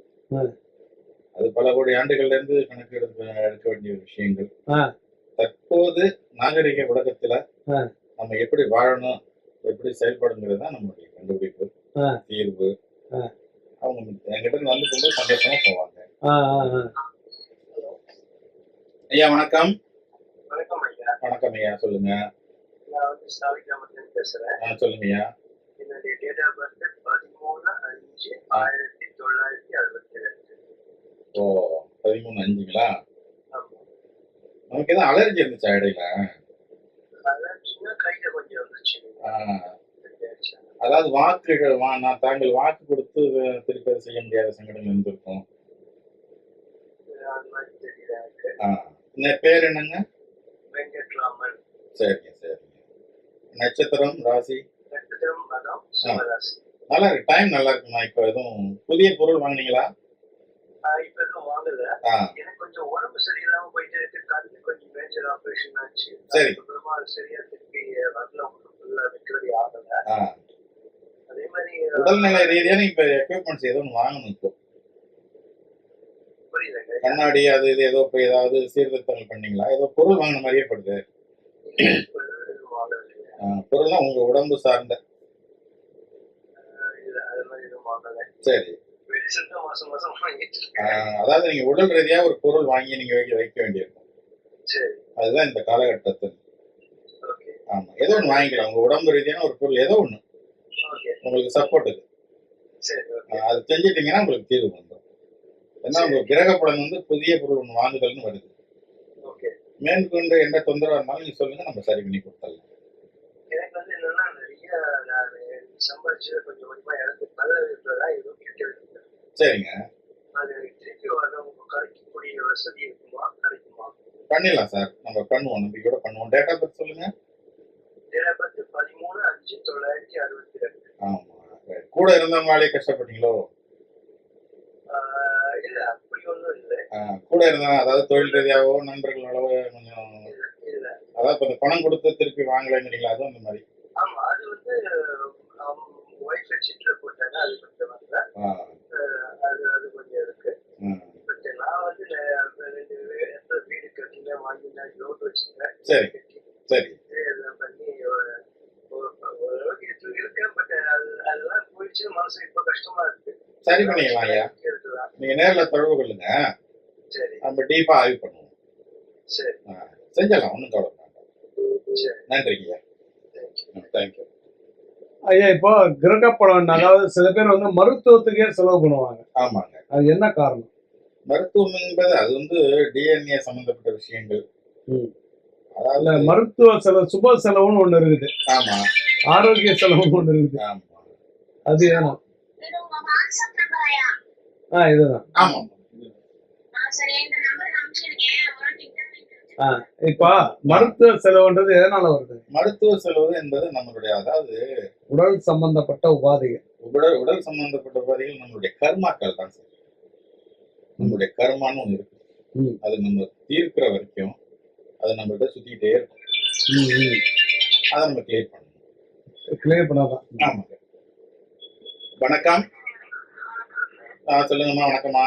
அது பல கோடி ஆண்டுகள்ல இருந்து கணக்கு எடுக்க வேண்டிய விஷயங்கள். தற்போது நாகரிக உலகத்துல நம்ம எப்படி வாழணும், எப்படி செயல்படுங்கிறது தான் நம்மளுடைய கண்டுபிடிப்பு, தீர்வு. அவங்க என்கிட்ட வந்து கொண்டு சந்தோஷமா போவாங்க. ஐயா வணக்கம். வணக்கம் ஐயா, சொல்லுங்க. நான் வந்து சாலிகிராமத்துல பேசுறேன். சொல்லுங்க ஐயா. என்னுடைய டேட் ஆஃப் பர்த் 13/5/1962. ஓ, 13/5ங்களா? நமக்கு எதாவது அலர்ஜி இருந்துச்சா இடையில? அலர்ஜினா கையில கொஞ்சம் வந்துச்சு. அதாவது நான் தாங்கள் வாக்கு கொடுத்து திருப்பி செய்ய முடியாத சங்கடங்கள் இருந்திருக்கும். பேர் என்னங்க? வெங்கட்ராமன். சரிங்க சரிங்க. நட்சத்திரம், ராசி? நட்சத்திரம் மகம், சிம்மராசி. நல்லா இருக்கு, டைம் நல்லா இருக்குமா? இப்போ எதுவும் புதிய பொருள் வாங்கினீங்களா? இப்ப எதுவும் வாங்கல. எனக்கு கொஞ்சம் உடம்பு சரியில்லாம போயிட்டு இருக்கு. கண்ணு கொஞ்சம் மேஜர் ஆபரேஷன் ஆச்சு. சரி. அப்புறமா அது சரியா திருப்பி வரல, ரெக்கவரி ஆகல. அதே மாதிரி உடல்நிலை ரீதியான இப்ப எக்யூப்மெண்ட்ஸ் ஏதோ ஒன்று வாங்கணும். இப்போ புரியுதுங்க. கண்ணாடி அது இது ஏதோ இப்போ ஏதாவது சீர்திருத்தங்கள் பண்ணீங்களா? ஏதோ பொருள் வாங்கின மாதிரியே படுது. பொருள்னா உங்க உடம்பு சார்ந்த? சரி. அதாவது நீங்க உடல் ரீதியா ஒரு பொருள் வாங்கி நீங்க வைக்க வேண்டியிருக்கும். அதுதான் இந்த காலகட்டத்தில் ஆமா, ஏதோ ஒன்று வாங்கிக்கலாம். உங்க உடம்பு ரீதியான ஒரு பொருள் ஏதோ ஒன்று ஓகே உங்களுக்கு சப்போர்ட்டுக்கு சரி ஓகே அது செஞ்சிட்டீங்கன்னா உங்களுக்கு தீர்வு வந்துடும். ஏன்னா உங்க கிரக பலன் வந்து புதிய பொருள் ஒன்று வாங்குதல்னு வருது. ஓகே. மேற்கொண்டு எந்த தொந்தரவா இருந்தாலும் நீங்க சொல்லுங்க, நம்ம சரி பண்ணி கொடுத்துடலாம். எனக்கு வந்து என்னன்னா நிறைய நான் சம்பாதிச்சு கொஞ்சம் கொஞ்சமா எனக்கு நல்ல இருக்கிறதா எதுவும் கேட்கறது. சரிங்க, அது திருப்பி வர உங்க கிடைக்கக்கூடிய வசதி இருக்குமா, கிடைக்குமா? பண்ணிடலாம் சார். நம்ம பண்ணுவோம், நம்பிக்கையோட பண்ணுவோம். டேட்டா பத்தி சொல்லுங்க. Date of birth 13/5/1962. ஆமா, கூட இருந்தவங்களாலே கஷ்டப்பட்டீங்களோ? இல்ல அப்படி ஒன்றும் இல்லை. கூட இருந்தவங்க, அதாவது தொழில் ரீதியாவோ நண்பர்களோட கொஞ்சம், இல்ல அதாவது இப்போ இந்த பணம் கொடுத்து திருப்பி வாங்கலைங்கிறீங்களா? அதுவும் அந்த மாதிரி. ஆமா அது வந்து ஒய்ஃப் சிட்ல போட்டாங்க, அது கொஞ்சம் வரல. அது அது கொஞ்சம் இருக்கு. பட் நான் வந்து எந்த வீடு கட்டில வாங்கினா லோன் வச்சுருக்கேன். சரி சரி எல்லாம் பண்ணி ஓரளவுக்கு இருக்கேன். பட் அதெல்லாம் போயிடுச்சு. மனசு இப்ப கஷ்டமா இருக்கு. சரி பண்ணிக்கலாம் ஐயா. இருக்குதா? நீங்க நேர்ல தொடர்பு கொள்ளுங்க, சரி நம்ம டீப்பா ஆய்வு பண்ணுவோம். சரி செஞ்சிடலாம், ஒன்றும் கவலை வேண்டாம். சரி நன்றிங்க ஐயா. தேங்க்யூ. ஐயா இப்போ கிரக பலன், அதாவது சில பேர் வந்து மருத்துவத்துக்கே செலவு பண்ணுவாங்க. ஆமாங்க. அது என்ன காரணம்? மருத்துவம் என்பது அது வந்து டிஎன்ஏ சம்பந்தப்பட்ட விஷயங்கள். அதாவது மருத்துவ செலவு, சுப செலவுன்னு ஒண்ணு இருக்குது. ஆமா, ஆரோக்கிய செலவுன்னு ஒண்ணு இருக்குது. ஆமா, அது ஏன்னா இதுதான். ஆமா. இப்ப மருத்துவ செலவுன்றது எதனால வருது? மருத்துவ செலவு என்பது நம்மளுடைய, அதாவது உடல் சம்பந்தப்பட்ட உபாதைகள். உடல் சம்பந்தப்பட்ட உபாதைகள் நம்மளுடைய கர்மாக்கள் தான் சார். நம்மளுடைய கர்மான்னு ஒன்று இருக்கு. அது நம்ம தீர்க்கிற வரைக்கும் அது நம்மள்கிட்ட சுத்திக்கிட்டே இருக்கும். அதை நம்ம கிளியர் பண்ணணும். கிளியர் பண்ணாதான். ஆமாங்க. வணக்கம். சொல்லுங்கம்மா. வணக்கம்மா.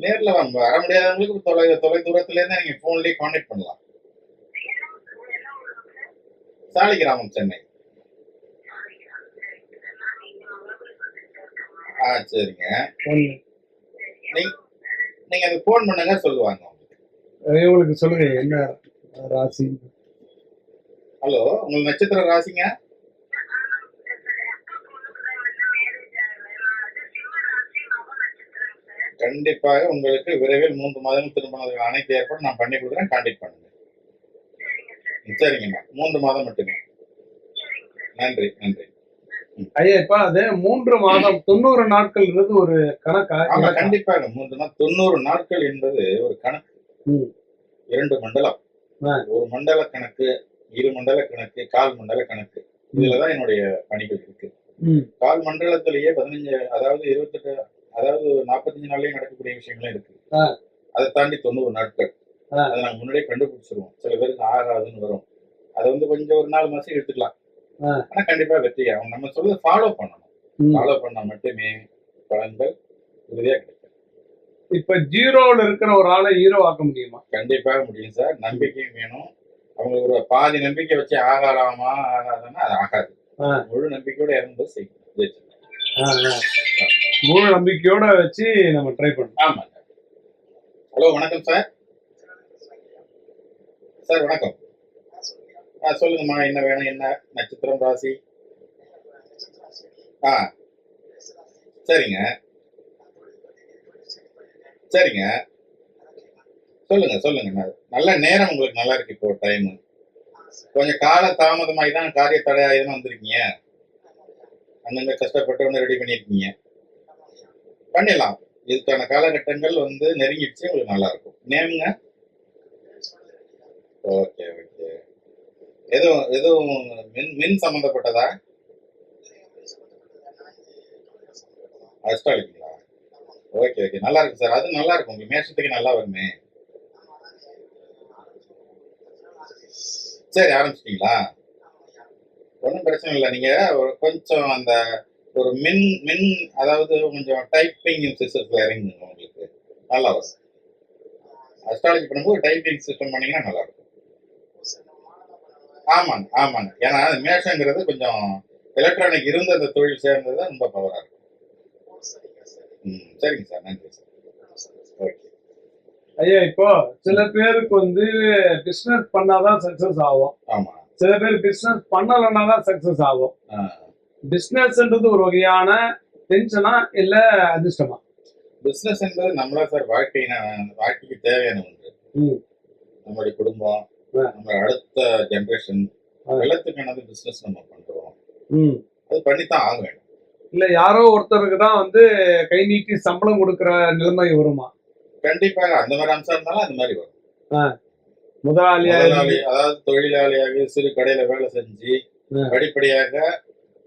நேர்ல வர முடியாதவங்களுக்கு தொலை தூரத்துல இருந்து நீங்க போன்லயே கான்டாக்ட் பண்ணலாம். சாலிகிராமம், சென்னை. சரிங்க. நீங்க அது போன் பண்ணுங்க, சொல்லுவாங்க உங்களுக்கு. சொல்லுங்க என்ன ராசி? ஹலோ, உங்களுக்கு நட்சத்திர ராசிங்க? கண்டிப்பாக உங்களுக்கு விரைவில் 3 மாதங்கள் திருமணத்துக்கு அனைத்து ஏற்பாடும் நான் பண்ணி கொடுக்குறேன். கான்டாக்ட் பண்ணுங்க. சரிங்கம்மா, 3 மாதம் மட்டுமே. நன்றி நன்றி. ஐயா இப்ப அது 3 மாதம் 90 நாட்கள்ன்றது ஒரு கணக்கா? கண்டிப்பாக 3 நாள் 90 நாட்கள் என்பது ஒரு கணக்கு. 2 மண்டலம், ஒரு மண்டல கணக்கு, 2 மண்டல கணக்கு, கால் மண்டல கணக்கு. இதுலதான் என்னுடைய பணிகள் இருக்கு. கால் மண்டலத்திலேயே 15, அதாவது 28, அதாவது 45 நாள்லயே நடக்கக்கூடிய விஷயங்களும் இருக்கு. அதை தாண்டி 90 நாட்கள். அதை நாங்க முன்னாடியே கண்டுபிடிச்சிருவோம். சில பேருக்கு ஆகாதுன்னு வரும். அதை வந்து கொஞ்சம் ஒரு 4 மாசம் எடுத்துக்கலாம். ஆனா கண்டிப்பா வெற்றி ஆகும். நம்ம சொல்ல ஃபாலோ பண்ணணும். ஃபாலோ பண்ணா மட்டுமே பலன்கள் உறுதியா கிடைக்கும். இப்ப ஜீரோல இருக்கிற ஒரு ஆளை ஹீரோ ஆக்க முடியுமா? கண்டிப்பாக முடியும் சார். நம்பிக்கையும் வேணும். அவங்களுக்கு ஒரு பாதி நம்பிக்கை வச்சு ஆகாலாமா ஆகாதுன்னா அது ஆகாது. முழு நம்பிக்கையோட இறங்கும்போது செய்யும். முழு நம்பிக்கையோட வச்சு நம்ம ட்ரை பண்ணணும். ஆமாங்க. ஹலோ, வணக்கம் சார். சார் வணக்கம். சொல்லுங்கம்மா, என்ன வேணும்? என்ன நட்சத்திரம், ராசி? சரிங்க சரிங்க. சொல்லுங்க சொல்லுங்க. நல்ல நேரம் உங்களுக்கு நல்லா இருக்கு. இப்போ டைம் கொஞ்சம் கால தாமதமாகி தான் காரிய தடையாயிதான் வந்திருக்கீங்க. அங்கங்க கஷ்டப்பட்டு ஒன்று ரெடி பண்ணியிருக்கீங்க. பண்ணிடலாம். இதுக்கான காலகட்டங்கள் வந்து நெருங்கிடுச்சு. உங்களுக்கு நல்லா இருக்கும். நேமுங்க? Okay okay. எதுவும் மின் சம்பந்தப்பட்டதா? அஸ்ட்ராலஜிங்களா? ஓகே ஓகே, நல்லா இருக்கு சார். அது நல்லா இருக்கும். உங்களுக்கு மேஷத்துக்கு நல்லா வருமே. சரி, ஆரம்பிச்சிட்டீங்களா? ஒன்றும் பிரச்சனை இல்லை. நீங்க கொஞ்சம் அந்த ஒரு மின் அதாவது கொஞ்சம் டைப்பிங் சிஸ்டத்துல இறங்குங்க. உங்களுக்கு நல்லா வரும். அஸ்ட்ராலஜி பண்ணும்போது டைப்பிங் சிஸ்டம் பண்ணீங்கன்னா நல்லா இருக்கும். ஆமாங்க ஆமாங்க. ஏன்னா மேஷங்கிறது கொஞ்சம் எலக்ட்ரானிக் இருந்த அந்த தொழில் சேர்ந்தது ரொம்ப பவரா இருக்கும். சரிங்க சார். நன்றி சார். ஓகே. ஐயா இப்போ சில பேருக்கு வந்து பிசினஸ் பண்ணாதான் சக்சஸ் ஆகும், ஆமா. சில பேர் பிசினஸ் பண்ணலைன்னா தான் சக்சஸ் ஆகும். ஆ. பிசினஸ்ன்றது ஒரு வகையான டென்ஷனா இல்ல அதிர்ஷ்டமா? பிசினஸ் என்பது நம்மளா சார் வாழ்க்கைக்கு தேவையான ஒன்று. ம். நம்மளுடைய குடும்பம், ஆ. நம்ம அடுத்த ஜெனரேஷன் ஆ. எல்லாத்துக்கானது பிசினஸ் நம்ம பண்றோம். ம். அது பண்ணித்தான் ஆக வேண்டும். இல்ல யாரோ ஒருத்தருக்கு தான் வந்து கை நீட்டி சம்பளம் கொடுக்கிற நிலைமை வருமா? கண்டிப்பாக அந்த மாதிரி அம்சம் இருந்தாலும் அந்த மாதிரி வரும். முதலாளியா முதலாளி அதாவது தொழிலாளியாக சிறு கடையில வேலை செஞ்சு ஆ. படிப்படியாக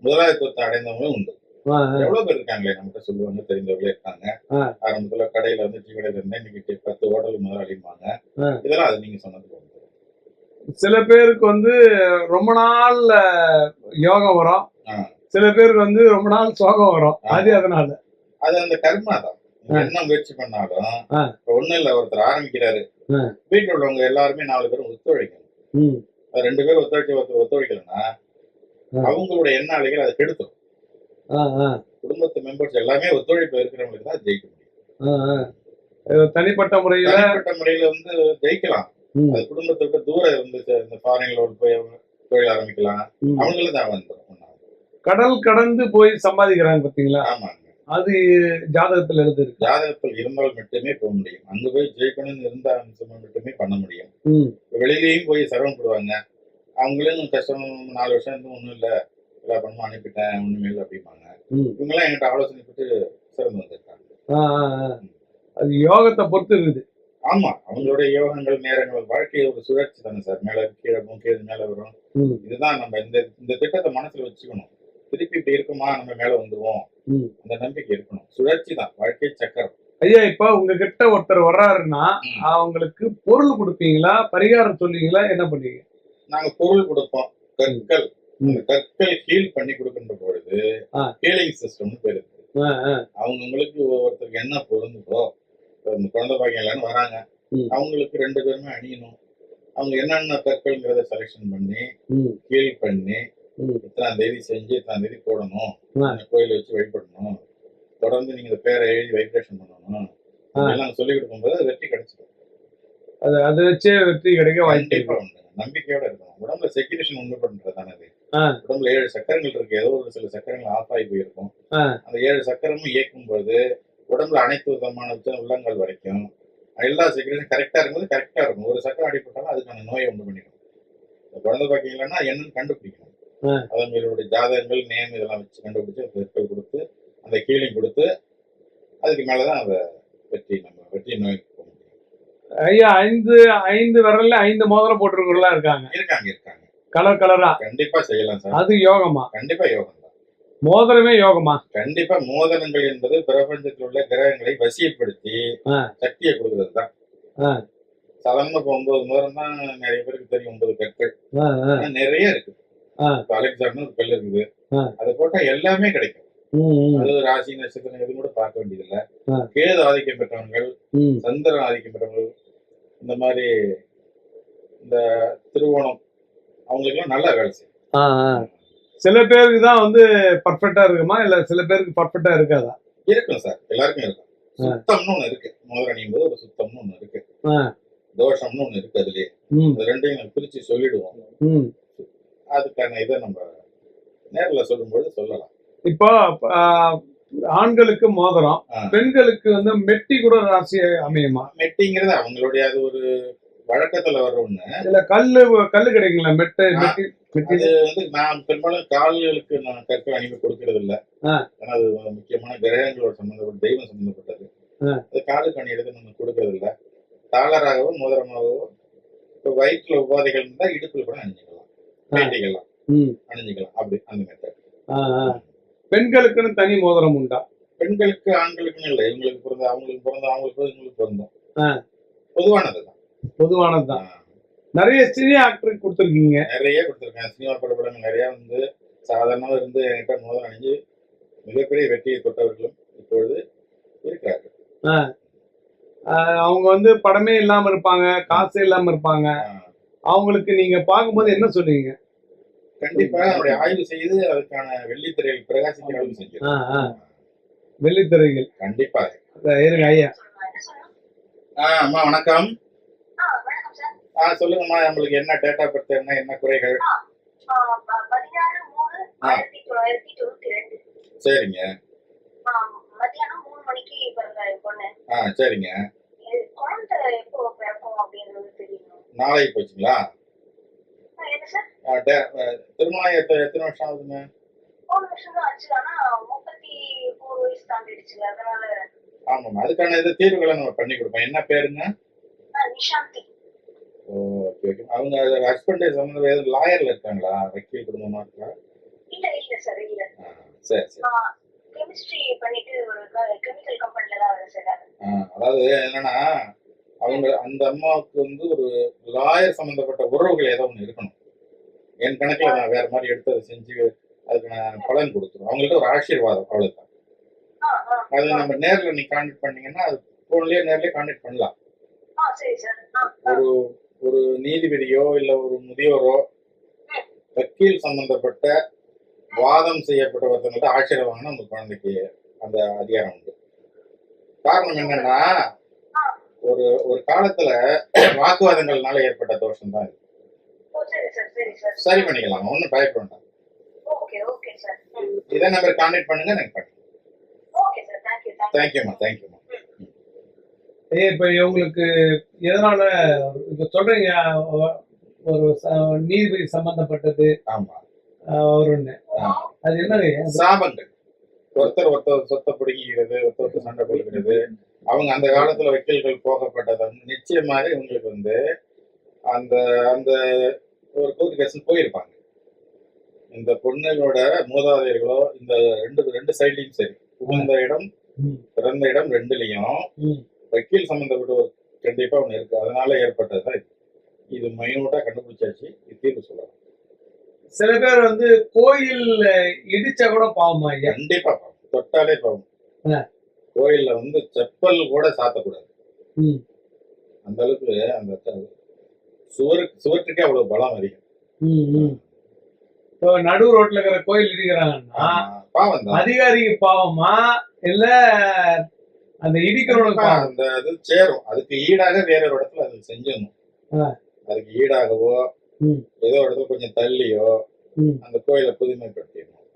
முதலாளித்துவத்தை அடைந்தவங்களும் உண்டு. ஆ, எவ்வளவு பேர் இருக்காங்களே, நம்மகிட்ட சொல்லுவாங்க, தெரிந்தவர்களே இருக்காங்க. ஆ. ஆரம்பத்துல கடையில வந்து டீ கடையில இருந்தேன், இன்னைக்கு 10 ஹோட்டல் முதலாளிம்பாங்க. ஆ. இதெல்லாம் அது நீங்க சொன்னது போல. சில பேருக்கு வந்து ரொம்ப நாள் யோகம் வரும், ஆ. சில பேருக்கு வந்து ரொம்ப நாள் சோகம் வரும். அது அதனால அது அந்த கர்மா தான். நீங்க என்ன முயற்சி பண்ணாலும் ஆ. இப்ப ஒண்ணும் இல்ல, ஒருத்தர் ஆரம்பிக்கிறாரு, ஆ. வீட்டுல உள்ளவங்க எல்லாருமே 4 பேரும் ஒத்துழைக்கணும். ம். அது 2 பேரும் ஒத்துழைக்கலன்னா ஆ. அவங்களோட எண்ண அலைகள் அதை கெடுத்துரும். ஆ, ஆ, குடும்பத்து மெம்பர்ஸ் எல்லாமே ஒத்துழைப்பு இருக்கிறவங்களுக்கு தான் ஜெயிக்க முடியும். ஆ, ஆ. தனிப்பட்ட முறையில தனிப்பட்ட முறையில வந்து ஜெயிக்கலாம். ம், அது குடும்பத்தை விட்டு தூரம் இருந்து இந்த ஃபாரின்ல போய் தொழில் ஆரம்பிக்கலாம். ம். அவங்களும் தான் வந்துடும். கடல் கடந்து போய் சம்பாதிக்கிறாங்க பாத்தீங்களா, ஆமாங்க. அது ஜாதகத்துல எழுதிருக்கு. ஜாதகத்தில் இருந்தால் மட்டுமே போக முடியும். அங்க போய் ஜெயிக்கணும்னு இருந்த அம்சம் மட்டுமே பண்ண முடியும். ம். வெளியிலயும் போய் சிரமப்படுவாங்க. அவங்களும் கஷ்டம், 4 வருஷம் இருந்து ஒண்ணும் இல்ல, எல்லா பணமும் அனுப்பிட்டேன், ஒண்ணுமே இல்லை அப்படிம்பாங்க. ம். இவங்கெல்லாம் என்கிட்ட ஆலோசனை பெற்று சிறந்து வந்திருக்காங்க. ஆ, ஆ, ஆ. அது யோகத்தை பொறுத்து இருக்குது. ஆமா, அவங்களுடைய யோகங்கள், நேரங்கள், வாழ்க்கை ஒரு சுழற்சி தானே சார். மேல கீழே போகும், கீழே மேல வரும். ம், இதுதான் நம்ம இந்த திட்டத்தை மனசுல வச்சுக்கணும். திருப்பி இப்படி இருக்குமா, நம்ம மேல வந்துருவோம், ம். அந்த நம்பிக்கை இருக்கணும். சுழற்சி தான் வாழ்க்கை சக்கரம். ஐயா இப்ப உங்ககிட்ட ஒருத்தர் வர்றாருன்னா ம். அவங்களுக்கு பொருள் கொடுப்பீங்களா, பரிகாரம் சொல்லுவீங்களா, என்ன பண்ணுவீங்க? நாங்க பொருள் கொடுப்போம், கற்கள். ம். அந்த கற்கள் ஹீல் பண்ணி கொடுக்கின்ற பொழுது ஆ. ஹீலிங் சிஸ்டம்னு பேரு. ஆ, ஆ. அவங்களுக்கு ஒவ்வொருத்தருக்கு என்ன பொருந்துதோ, இந்த குழந்தை பாக்கியம் இல்லைன்னு வராங்க, ம். அவங்களுக்கு 2 பேருமே அணியணும். அவங்க என்னென்ன கற்கள்ங்கிறத செலெக்ஷன் பண்ணி ம், ஹீல் பண்ணி ம். இத்தனாம் தேதி செஞ்சு இத்தனாம் தேதி போடணும், ஆ. அந்த கோயில வச்சு வழிபடணும், தொடர்ந்து நீங்க இந்த பேரை எழுதி வைப்ரேஷன் பண்ணணும், எல்லாம் சொல்லிக் கொடுக்கும்போது அது வெற்றி கிடைச்சிடும். அதை வச்சே வெற்றி கிடைக்க வாய்ப்பு கண்டிப்பா இருக்கு. உண்டு. நம்பிக்கையோட இருக்கணும். உடம்புல செக்யூரேஷன் உண்டு பண்றதுதானே அது. ஆ. உடம்புல 7 சக்கரங்கள் இருக்கு. ஏதோ ஒரு சில சக்கரங்கள் ஆஃப் ஆகி போயிருக்கும். ஆ. அந்த 7 சக்கரமும் இயக்கும் போது உடம்புல அனைத்து விதமான உள்ளங்கள் வரைக்கும் எல்லா செக்யூரேஷன் கரெக்டா இருக்கும்போது கரெக்டா இருக்கும். ஒரு சக்கரம் அடிப்பட்டாலும் அதுக்கான நோயை உண்டு பண்ணிடும். இந்த குழந்தை பாக்கியம் இல்லைன்னா என்னன்னு கண்டுபிடிக்கணும். ஆ. அதனுடைய ஜாதகங்கள், நேம் இதெல்லாம் வச்சு கண்டுபிடிச்சு பெருக்கள் கொடுத்து அந்த ஹீலிங் கொடுத்து அதுக்கு மேலதான் அந்த வெற்றி நோய்க்கு போக முடியும். ஐயா 5 விரல்ல 5 மோதிரம் போட்டிருக்கிறவங்களா இருக்காங்க, இருக்காங்க. கலர் கலரா. கண்டிப்பா செய்யலாம் சார். அது யோகமா? கண்டிப்பா யோகம் தான். மோதிரமே யோகமா? கண்டிப்பா. மோதிரங்கள் என்பது பிரபஞ்சத்தில் உள்ள கிரகங்களை வசியப்படுத்தி ஆ. சக்தியை கொடுக்கறது தான். ஆ. சாதாரணமா இப்ப 9 மோதிரம் தான் நிறைய பேருக்கு தெரியும், 9 கற்கள். ஆ, ஆ. ஆனா நிறைய இருக்கு. ஆ. இப்ப அலெக்சாண்டர் ஒரு கல் இருக்குது, ஆ. அதை போட்டா எல்லாமே கிடைக்கும். ம், ம். அது ராசி நட்சத்திரம் எதுவும் கூட பார்க்க வேண்டியதில்லை. ஆ. கேது ஆதிக்கம் பெற்றவர்கள், ம். சந்திரன் ஆதிக்கம் பெற்றவர்கள், இந்த மாதிரி இந்த திருவோணம், அவங்களுக்கெல்லாம் நல்லா வேலை செய்யும். ஆ, ஆ. சில பேருக்கு தான் வந்து பர்ஃபெக்டா இருக்குமா, இல்ல சில பேருக்கு பர்ஃபெக்டா இருக்காதா? இருக்கும் சார், எல்லாருக்கும் இருக்கும். சுத்தம்னு ஒண்ணு இருக்கு. மோதிரம் அணியும் போது ஒரு சுத்தம்னு ஒண்ணு இருக்கு, ஆ. தோஷம்னு ஒண்ணு இருக்கு. அதுலயே ம், அது ரெண்டையும் நம்ம பிரிச்சு சொல்லிடுவோம். ம். அதுக்கான இதை நம்ம நேர்ல சொல்லும்போது சொல்லலாம். இப்போ ஆ, ஆண்களுக்கு மோதிரம், ஆ. பெண்களுக்கு வந்து மெட்டி கூட ராசி அமையுமா? மெட்டிங்கிறது அவங்களுடைய அது ஒரு வழக்கத்துல வர்ற ஒண்ணு. இல்ல கல்லு கிடைக்குங்களா? மெட்டி மெட்டி அது வந்து நான் பெரும்பாலும் கால்களுக்கு நான் கற்கள் அணிந்து கொடுக்கறது இல்ல. ஆ. ஏன்னா அது முக்கியமான கிரகங்களோட சம்பந்தப்பட்ட, தெய்வம் சம்பந்தப்பட்டது. ஆ. அது காலுக்கு அணியிறது நம்ம கொடுக்கறது இல்ல. டாலராகவோ மோதிரமாகவோ, இப்போ வயிற்றுல உபாதைகள் இருந்தா இடுப்புல கூட அணிஞ்சிக்கலாம், வேட்டிக்கலாம் ம். அணிஞ்சிக்கலாம். அப்படி அந்த மெத்தட். ஆ, ஆ. பெண்களுக்குன்னு தனி மோதிரம் உண்டா? பெண்களுக்கு ஆண்களுக்குன்னு இல்லை. இவங்களுக்கு பிறந்த அவங்களுக்கு பிறந்த அவங்களுக்கு இவங்களுக்கு பிறந்தோம். ஆ. பொதுவானதுதான். பொதுவானதுதான். நிறைய சினி ஆக்டருக்கு கொடுத்துருக்கீங்க. நிறைய கொடுத்துருக்கேன். சினிமா படங்கள் நிறைய வந்து சாதாரணமா இருந்து என்கிட்ட மோதிரம் அணிஞ்சு மிகப்பெரிய வெற்றியை தொட்டவர்களும் இப்பொழுது இருக்கிறார்கள். ஆ. அவங்க வந்து படமே இல்லாம இருப்பாங்க, காசு இல்லாம இருப்பாங்க. அவங்களுக்கு நீங்க பார்க்கும்போது என்ன சொல்லுவீங்க? கண்டிப்பா அவருடைய ஆய்வு செய்து அதுக்கான வெள்ளித்திரையில் பிரகாசிக்கிற அளவு செஞ்சு வெள்ளித்திரைகள் கண்டிப்பாக. இருங்க ஐயா. அம்மா வணக்கம். வணக்கம் சார். சொல்லுங்கம்மா, நம்மளுக்கு என்ன டேட் ஆஃப் பர்த், என்ன குறைகள்? 16/3/1992. சரிங்க. மத்தியானம் 3 மணிக்கு பிறந்த என் பொண்ணு. சரிங்க. குழந்தை எப்போ பிறக்கும் அப்படின்றது தெரியணும். நாளைக்கு போச்சுங்களா? என்ன சார்? திருமணம் எத்தனை வருஷம் ஆகுதுங்க? 3 வருஷம் தான் ஆச்சு. ஆனா 34 வயசு தாண்டிடுச்சு. அதனால ஆமாம்மா, அதுக்கான இது தீர்வுகளை நம்ம பண்ணி கொடுப்போம். என்ன பேருங்க? நிஷாந்தி. Okay okay. அவங்க ஹஸ்பண்ட் சம்மந்தம் லாயர்ல இருக்காங்களா? வக்கீல் குடும்பமா இருக்கா? இல்ல சார், இல்ல. சரி சரி. கெமிஸ்ட்ரி பண்ணிட்டு ஒரு கெமிக்கல் கம்பெனில தான் வேலை செய்றாரு. அதாவது என்னன்னா, அவங்க அந்த அம்மாவுக்கு வந்து ஒரு லாயர் சம்பந்தப்பட்ட உறவுகள் ஏதோ ஒன்று இருக்கணும். என் கணக்கில் நான் வேற மாதிரி எடுத்து அதை செஞ்சு அதுக்கு நான் பலன் கொடுத்துருவோம். அவங்கள்ட்ட ஒரு ஆசீர்வாதம், அவ்வளவுதான். அது நம்ம நேர்ல நீ கான்டாக்ட் பண்ணீங்கன்னா அது போன்லயே நேர்லயே கான்டாக்ட் பண்ணலாம். சரி சார். ஒரு ஒரு நீதிபதியோ இல்ல ஒரு முதியோரோ வக்கீல் சம்பந்தப்பட்ட வாதம் செய்யப்பட்ட ஒருத்தவங்கள்ட்ட ஆசீர்வாதம் வாங்கினா உங்க குழந்தைக்கு அந்த அதிகாரம் உண்டு. காரணம் என்னன்னா, ஒரு ஒரு காலத்துல வாக்குவாதங்கள்னால ஏற்பட்ட தோஷம் தான் இது. சரி பண்ணிக்கலாம், ஒன்றும் பயப்பட வேண்டாம். இதே நம்பர் கான்டாக்ட் பண்ணுங்க, எனக்கு பண்ணுங்க. தேங்க்யூம்மா, தேங்க்யூம்மா. இப்ப இவங்களுக்கு எதனால இப்ப சொல்றீங்க, ஒரு நீதிபதி சம்பந்தப்பட்டது. ஆமா, ஒண்ணு அது என்ன சாபங்கள், ஒருத்தர் சொத்தை பிடிக்கிறது, ஒருத்தர் சண்டை போடுகிறது. அவங்க அந்த காலத்துல வக்கீல்கள் போகப்பட்டது நிச்சயமாக இவங்களுக்கு வந்து அந்த அந்த ஒரு கோர்ட் கேஸ் போயிருப்பாங்க. இந்த பொண்ணுகளோட மூதாதையர்களோ இந்த ரெண்டு சைட்லயும் சரி, புகுந்த இடம் பிறந்த இடம் ரெண்டுலயும் வக்கீல் சம்பந்தப்பட்ட ஒரு கண்டிப்பா ஒண்ணு இருக்கு. அதனால ஏற்பட்டதுதான் இது. இது மைனூட்டா கண்டுபிடிச்சாச்சு, இது தீர்வு சொல்லலாம். சில பேர் வந்து கோயில் இடிச்சா கூட பாவமா? கண்டிப்பா பாவம், தொட்டாலே பாவம். கோயில்ல வந்து செப்பல் கூட சாத்தக்கூடாது. அந்த அளவுக்கு அந்த சுவற்றுக்கே அவ்வளவு பலம் அதிகம். இப்போ நடு ரோட்ல இருக்கிற கோயில் இடிக்கிறாங்கன்னா பாவம் தான். அதிகாரிக்கு பாவமா இல்ல அந்த இடிக்கிறவனுக்கு? அந்த இது சேரும், அதுக்கு ஈடாக வேற ஒரு இடத்துல அது செஞ்சிடணும். அதுக்கு ஈடாகவோ ஏதோ இடத்துல கொஞ்சம் தள்ளியோ அந்த கோயிலை புதுமைப்படுத்திடணும்.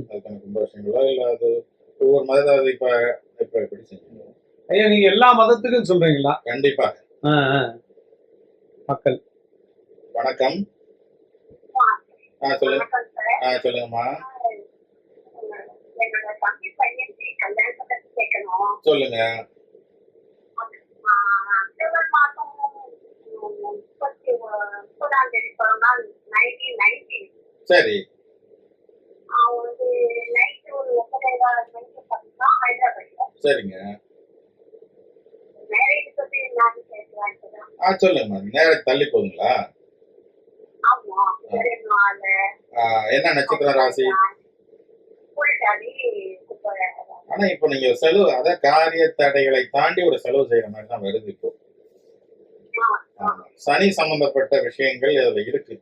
அதுக்கான கும்பாபிஷேகங்களோ இல்ல அது ஒவ்வொரு மதத்தை அது இப்ப எப்படி செஞ்சிடணும். ஐயா, நீங்க எல்லா மதத்துக்கும் சொல்றீங்களா? கண்டிப்பாக. மக்கள் வணக்கம். சொல்லுங்க. சொல்லுங்கம்மா. சொல்லுங்க. சரி. சரிங்க. சொல்லுங்க. நேரம் தள்ளி போகுங்களா? என்ன நட்சத்திரம், ராசி? ஆனா இப்போ நீங்க செலவு, அத காரிய தடைகளை தாண்டி ஒரு செலவு செய்யற மாதிரி தான் வருது இப்போ. சனி சம்பந்தப்பட்ட விஷயங்கள் இதுல இருக்கு.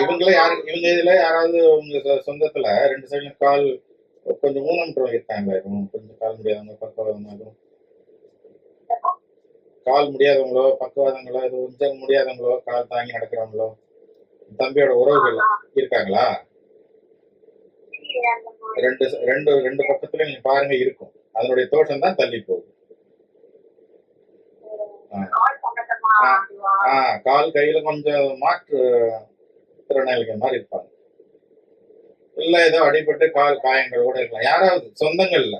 இவங்களே இவங்க இதுல யாராவது உங்க சொந்தத்துல ரெண்டு சைட்லயும் கால் கொஞ்சம் ஊனம்ன்றவங்க இருக்காங்க. கொஞ்சம் கால் முடியாதவங்க, பக்கவாதம், கால் முடியாதவங்களோ பக்கவாதங்களோ, இது கொஞ்சம் முடியாதவங்களோ, கால் தாங்கி நடக்கிறவங்களோ, தம்பியோட உறவுகள் இருக்காங்களா? ரெண்டு பக்கத்துல நீங்க பாருங்க இருக்கும். அதனுடைய தோஷம் தான் தள்ளி போகுது. கால் கையில கொஞ்சம் மாற்று திறனாளிகள் மாதிரி இருப்பாங்க. இல்ல ஏதோ அடிபட்டு கால் காயங்கள் கூட இருக்கலாம். யாராவது சொந்தங்கள்ல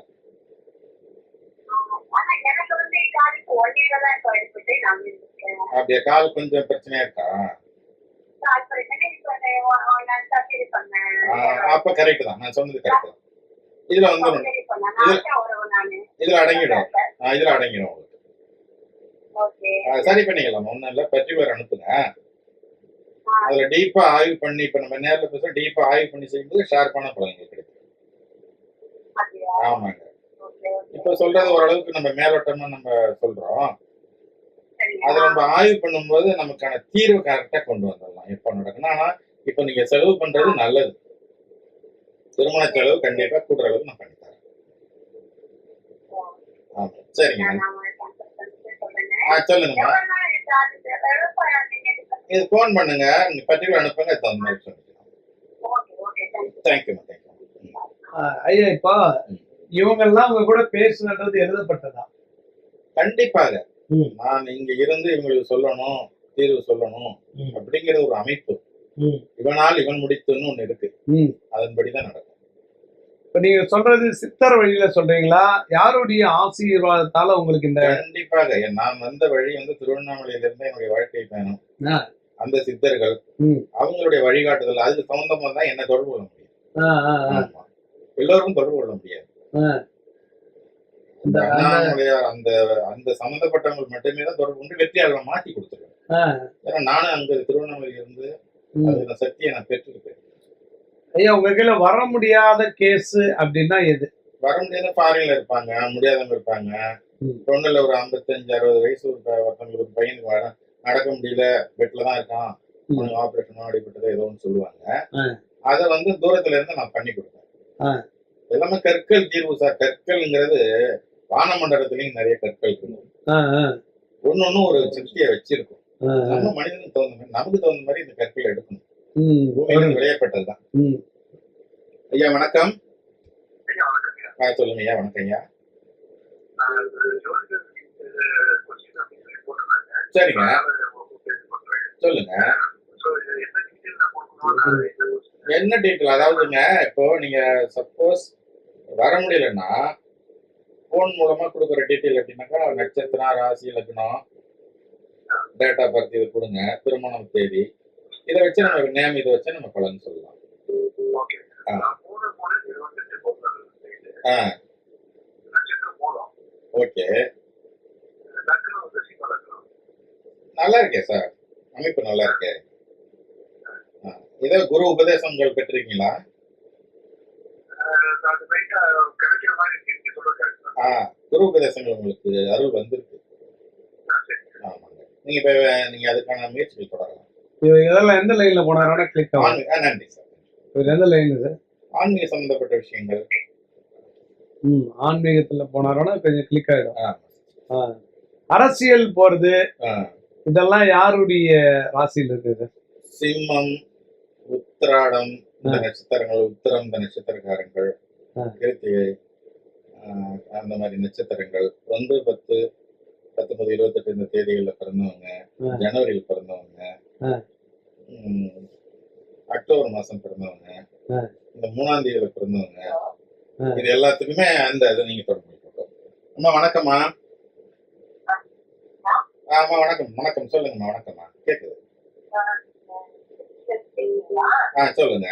அப்படியே கால் கொஞ்சம் பிரச்சனையா இருக்கா? அப்ப கரெக்ட் தான், நான் சொன்னது கரெக்ட் தான். இதுல வந்து இதுல அடங்கிடும். இதுல அடங்கிடும் உங்களுக்கு. சரி பண்ணிக்கலாம், ஒண்ணும் இல்ல. பர்டிகுலர் அனுப்புங்க. அதுல டீப்பா ஆய்வு பண்ணி, இப்ப நம்ம நேர்ல பேச டீப்பா ஆய்வு பண்ணி செய்யும்போது ஷார்ப்பான பலன்கள் கிடைக்கும். ஆமாங்க. இப்ப சொல்றது ஓரளவுக்கு நம்ம மேலோட்டமா நம்ம சொல்றோம். அதை நம்ம ஆய்வு பண்ணும்போது நமக்கான தீர்வு கரெக்டா கொண்டு வந்துடலாம். எப்ப நடக்குன்னா, ஆனா இப்ப நீங்க செலவு பண்றது நல்லது. திருமண செலவு கண்டிப்பா கூடுற அளவுக்கு நான் பண்ணித்தரேன். ஆமா, சரிங்க. நான் உங்களுக்கு cancel பண்ணிட்டு சொல்றேங்க. சொல்லுங்கம்மா. எவ்வளவு நாள் இது ஆகுது? எவ்வளவு நீங்க இது பண்ணி- இது ஃபோன் பண்ணுங்க, நீங்க பர்டிகுலர் அனுப்புங்க, அது தகுந்த மாதிரி சொல்லிக்கலாம். Okay thank you. தேங்க்யூம்மா, தேங்க்யூ. ஐயா இப்போ இவங்கெல்லாம் உங்க கூட பேசுனது எழுதப்பட்டதா? கண்டிப்பாக ம். நான் இங்க இருந்து இவங்களுக்கு சொல்லணும், தீர்வு சொல்லணும் ம். அப்படிங்கிற ஒரு அமைப்பு, ம். இவனால் இவன் முடித்துன்னு ஒண்ணு இருக்கு, ம். அதன்படிதான் நடக்கும். இப்ப நீங்க சொல்றது சித்தர் வழியில சொல்றீங்களா? யாருடைய ஆசீர்வாதத்தால உங்களுக்கு இந்த கண்டிப்பாக நான் வந்த வழி வந்து திருவண்ணாமலையில இருந்து என்னுடைய வாழ்க்கை பயணம். ஆ. அந்த சித்தர்கள் ம். அவங்களுடைய வழிகாட்டுதல், அதுக்கு சம்பந்தமா தான் என்ன தொடர்பு கொள்ள முடியும். ஆ, ஆ, ஆ. ஆமா. எல்லோருக்கும் தொடர்பு கொள்ள முடியாது. ஆ. இந்த அண்ணாமலையார் அந்த அந்த சம்பந்தப்பட்டவங்களுக்கு மட்டுமே தான் தொடர்பு கொண்டு வெற்றியாளரை மாற்றி கொடுத்துருவேன். ஆ. ஏன்னா நானும் அங்க திருவண்ணாமலையில இருந்து ம். அந்த சக்தியை நான் பெற்றிருக்கேன். ஐயா உங்க கையில வர முடியாத கேஸ் அப்படின்னா எது? வர முடியாத ஃபாரின்ல இருப்பாங்க, முடியாதவங்க இருப்பாங்க. ம். தொண்ணுல ஒரு 55-60 வயசு ஒருத்தவங்களுக்கு ஒரு பையனுக்கு நடக்க முடியல, பெட்ல தான் இருக்கான், ம். ஆபரேஷனோ அடிபட்டதோ ஏதோ ஒன்று சொல்லுவாங்க. ஆ. அதை வந்து தூரத்துல இருந்து நான் பண்ணி கொடுப்பேன். ஆ. எல்லாமே கற்கள் தீர்வு சார். கற்கள்ங்கிறது வானமண்டலத்திலையும் நிறைய கற்கள் இருக்கும். ஆ, ஆ. ஒன்னொன்னும் ஒரு சக்தியை வச்சிருக்கும். ஆ, ஆ. நம்ம மனிதனுக்கு தகுந்த மாதிரி, நமக்கு தகுந்த மாதிரி இந்த கற்களை எடுக்கணும். ம். பூமியில விளையப்பட்டதுதான். ம். ஐயா வணக்கம். ஐயா, வணக்கம் ஐயா. சொல்லுங்க ஐயா. வணக்கம் ஐயா. ஜோதிடர் கொஸ்டின் அப்படின்னு சொல்லி போட்டிருந்தாங்க. சரிங்க, அதனால உங்களுக்கு பேசி பண்றேன். சொல்லுங்க. ஸோ இது என்ன டீட்டெயில் நான் கொடுக்கணும், நான் என்ன question? என்ன டீட்டெயில்? அதாவதுங்க, இப்போ நீங்க சப்போஸ் வர முடியலன்னா போன் மூலமா கொடுக்குற டீட்டெயில் எப்படின்னாக்கா நட்சத்திரம், ராசி, லக்னம், டேட் ஆஃப் பர்த் இது கொடுங்க, திருமணம் தேதி, இதை வச்சு நம்ம நேம், இதை வச்சு நம்ம பலன் சொல்லலாம். ஓகே. ஆ. நான் 3-3-28 போடுறேன். ஆ, நட்சத்திரம் மூலம். ஓகே, லக்னம் ரிஷிக லக்னம். நல்லா இருக்கே சார், அமைப்பு நல்லா இருக்கே. ஏதோ குரு உபதேசங்கள் பெற்றிருக்கீங்களா? அது ரைட்டா கிடைக்கிற மாதிரி இருக்கு சொல்றது correct தான். குரு உபதேசங்கள் உங்களுக்கு அருள் வந்திருக்கு. சரி. ஆமாங்க. நீங்க இப்ப நீங்க அதுக்கான முயற்சிகள் தொடரலாம். இவர் இதெல்லாம் எந்த லைன்ல போனாரோட கிளிக் ஆகும்? நன்றி சார். இவர் எந்த லைன் சார்? ஆன்மீக சம்பந்தப்பட்ட விஷயங்கள். ஆன்மீகத்துல போனாரோட கொஞ்சம் கிளிக் ஆயிடும். ஆ, அரசியல் போறது ஆ. இதெல்லாம் யாருடைய ராசியில் இருக்கு சார்? சிம்மம், உத்திராடம் இந்த நட்சத்திரங்கள், உத்திரம் இந்த நட்சத்திரக்காரங்கள், கிருத்திகை அந்த மாதிரி நட்சத்திரங்கள் 1, 10, 19, 28 இந்த தேதிகளில் பிறந்தவங்க, ஜனவரியில் பிறந்தவங்க, அக்டோபர் மாசம் பிறந்தவங்க, இந்த 3ஆம் தேதியில பிறந்தவங்க, இது எல்லாத்துக்குமே அந்த இதை நீங்க தொடர்பு கொள்ளணும். அம்மா வணக்கம்மா. ஆமா வணக்கம். வணக்கம் சொல்லுங்கம்மா. வணக்கம்மா, கேக்குது. சொல்லுங்க.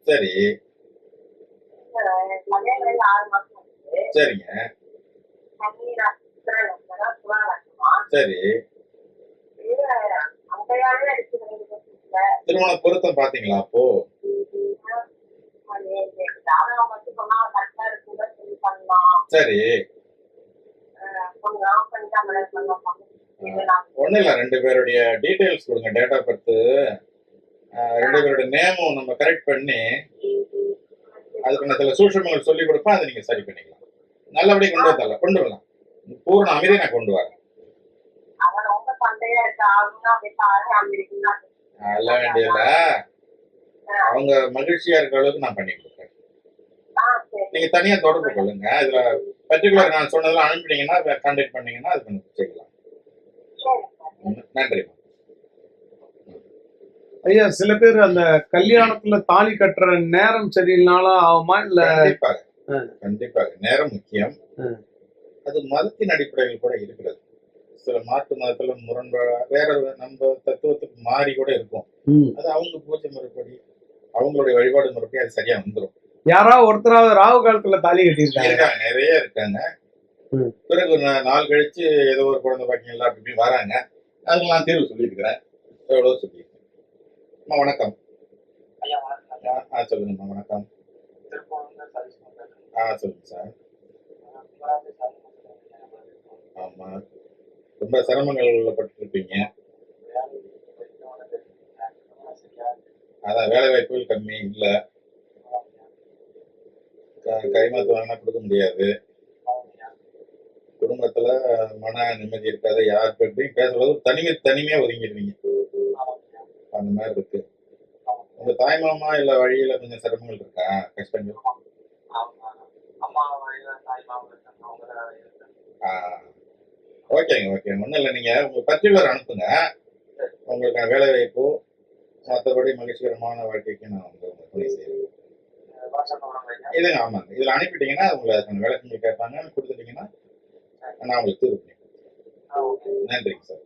சரி சரிங்க. சரி, திருமண பொருத்தம் பாத்தீங்களா? அப்போ சரி, ஒண்ணு இல்ல, 2 பேருடைய டீடைல்ஸ் கொடுங்க, டேட் ஆஃப் பர்த், 2 பேருடைய நேமும் நம்ம கரெக்ட் பண்ணி அதுக்கு நான் சில சூட்சமங்கள் சொல்லி கொடுப்பேன், அதை நீங்க சரி பண்ணிக்கலாம். நல்லபடியா கொண்டு வரலாம். பூர்ண அமைதியை நான் கொண்டு வரேன். அல்ல வேண்டியல, அவங்க மகிழ்ச்சியா இருக்கிற அளவுக்கு நான் பண்ணி கொடுக்குறேன். நீங்க தனியா தொடர்பு கொள்ளுங்க. இதுல பர்டிகுலர் நான் சொன்னதெல்லாம் அனுப்பினீங்கன்னா, கான்டாக்ட் பண்ணீங்கன்னா அது பண்ணி செய்யலாம். நன்றி. ஐயா சில பேர் அந்த கல்யாணத்துல தாலி கட்டுற நேரம் சரியில்லைனாலும் ஆகுமா? இல்ல கண்டிப்பாக நேரம் முக்கியம். அது மதத்தின் அடிப்படையில் கூட இருக்கிறது. சில மாற்று மதத்துல முரண்பாடா வேற நம்ம தத்துவத்துக்கு மாறி கூட இருக்கும். அது அவங்க பூஜை முறைப்படி, அவங்களுடைய வழிபாடு முறைப்படி அது சரியா வந்துடும். யாராவது ஒருத்தராவது ராகு காலத்துல தாலி கட்டியிருக்காங்க? நிறைய இருக்காங்க. பிறகு நாள் கழிச்சு ஏதோ ஒரு குழந்தை பாக்கியம் அப்படி வராங்க. அதுக்கு நான் தீர்வு சொல்லியிருக்கிறேன், எவ்வளவு சொல்லியிருக்கேன். வணக்கம். சொல்லுங்கம்மா. வணக்கம். சொல்லுங்க சார். ஆமா, ரொம்ப சிரமங்கள் பட்டிருப்பீங்க. அதான் வேலை வாய்ப்புகள் கம்மி இல்ல, கைமாத்து வாங்கினா கொடுக்க முடியாது. குடும்பத்துல மன நிம்மதி இருக்காது. யார் பற்றியும் பேசுறது தனிமையா ஒதுங்கிடுவீங்க. அந்த மாதிரி இருக்கு. உங்க தாய் மாமா இல்ல வழியில கொஞ்சம் சிரமங்கள் இருக்கா, கஷ்டங்கள்? ஓகேங்க. ஒன்றும் இல்லை, நீங்க உங்க பர்டிகுலர் அனுப்புங்க. உங்களுக்கு வேலை வாய்ப்பு மற்றபடி மகிழ்ச்சிகரமான வாழ்க்கைக்கு நான் வந்து உங்களுக்கு துணை செய்யறேன். இதுங்க ஆமாங்க. இதுல அனுப்பிட்டீங்கன்னா உங்களை அதுக்கான விளக்கங்கள் கேட்பாங்க, கொடுத்துட்டீங்கன்னா நான் உங்களுக்கு தீர்வு பண்ணிடுறேன். நன்றிங்க சார்.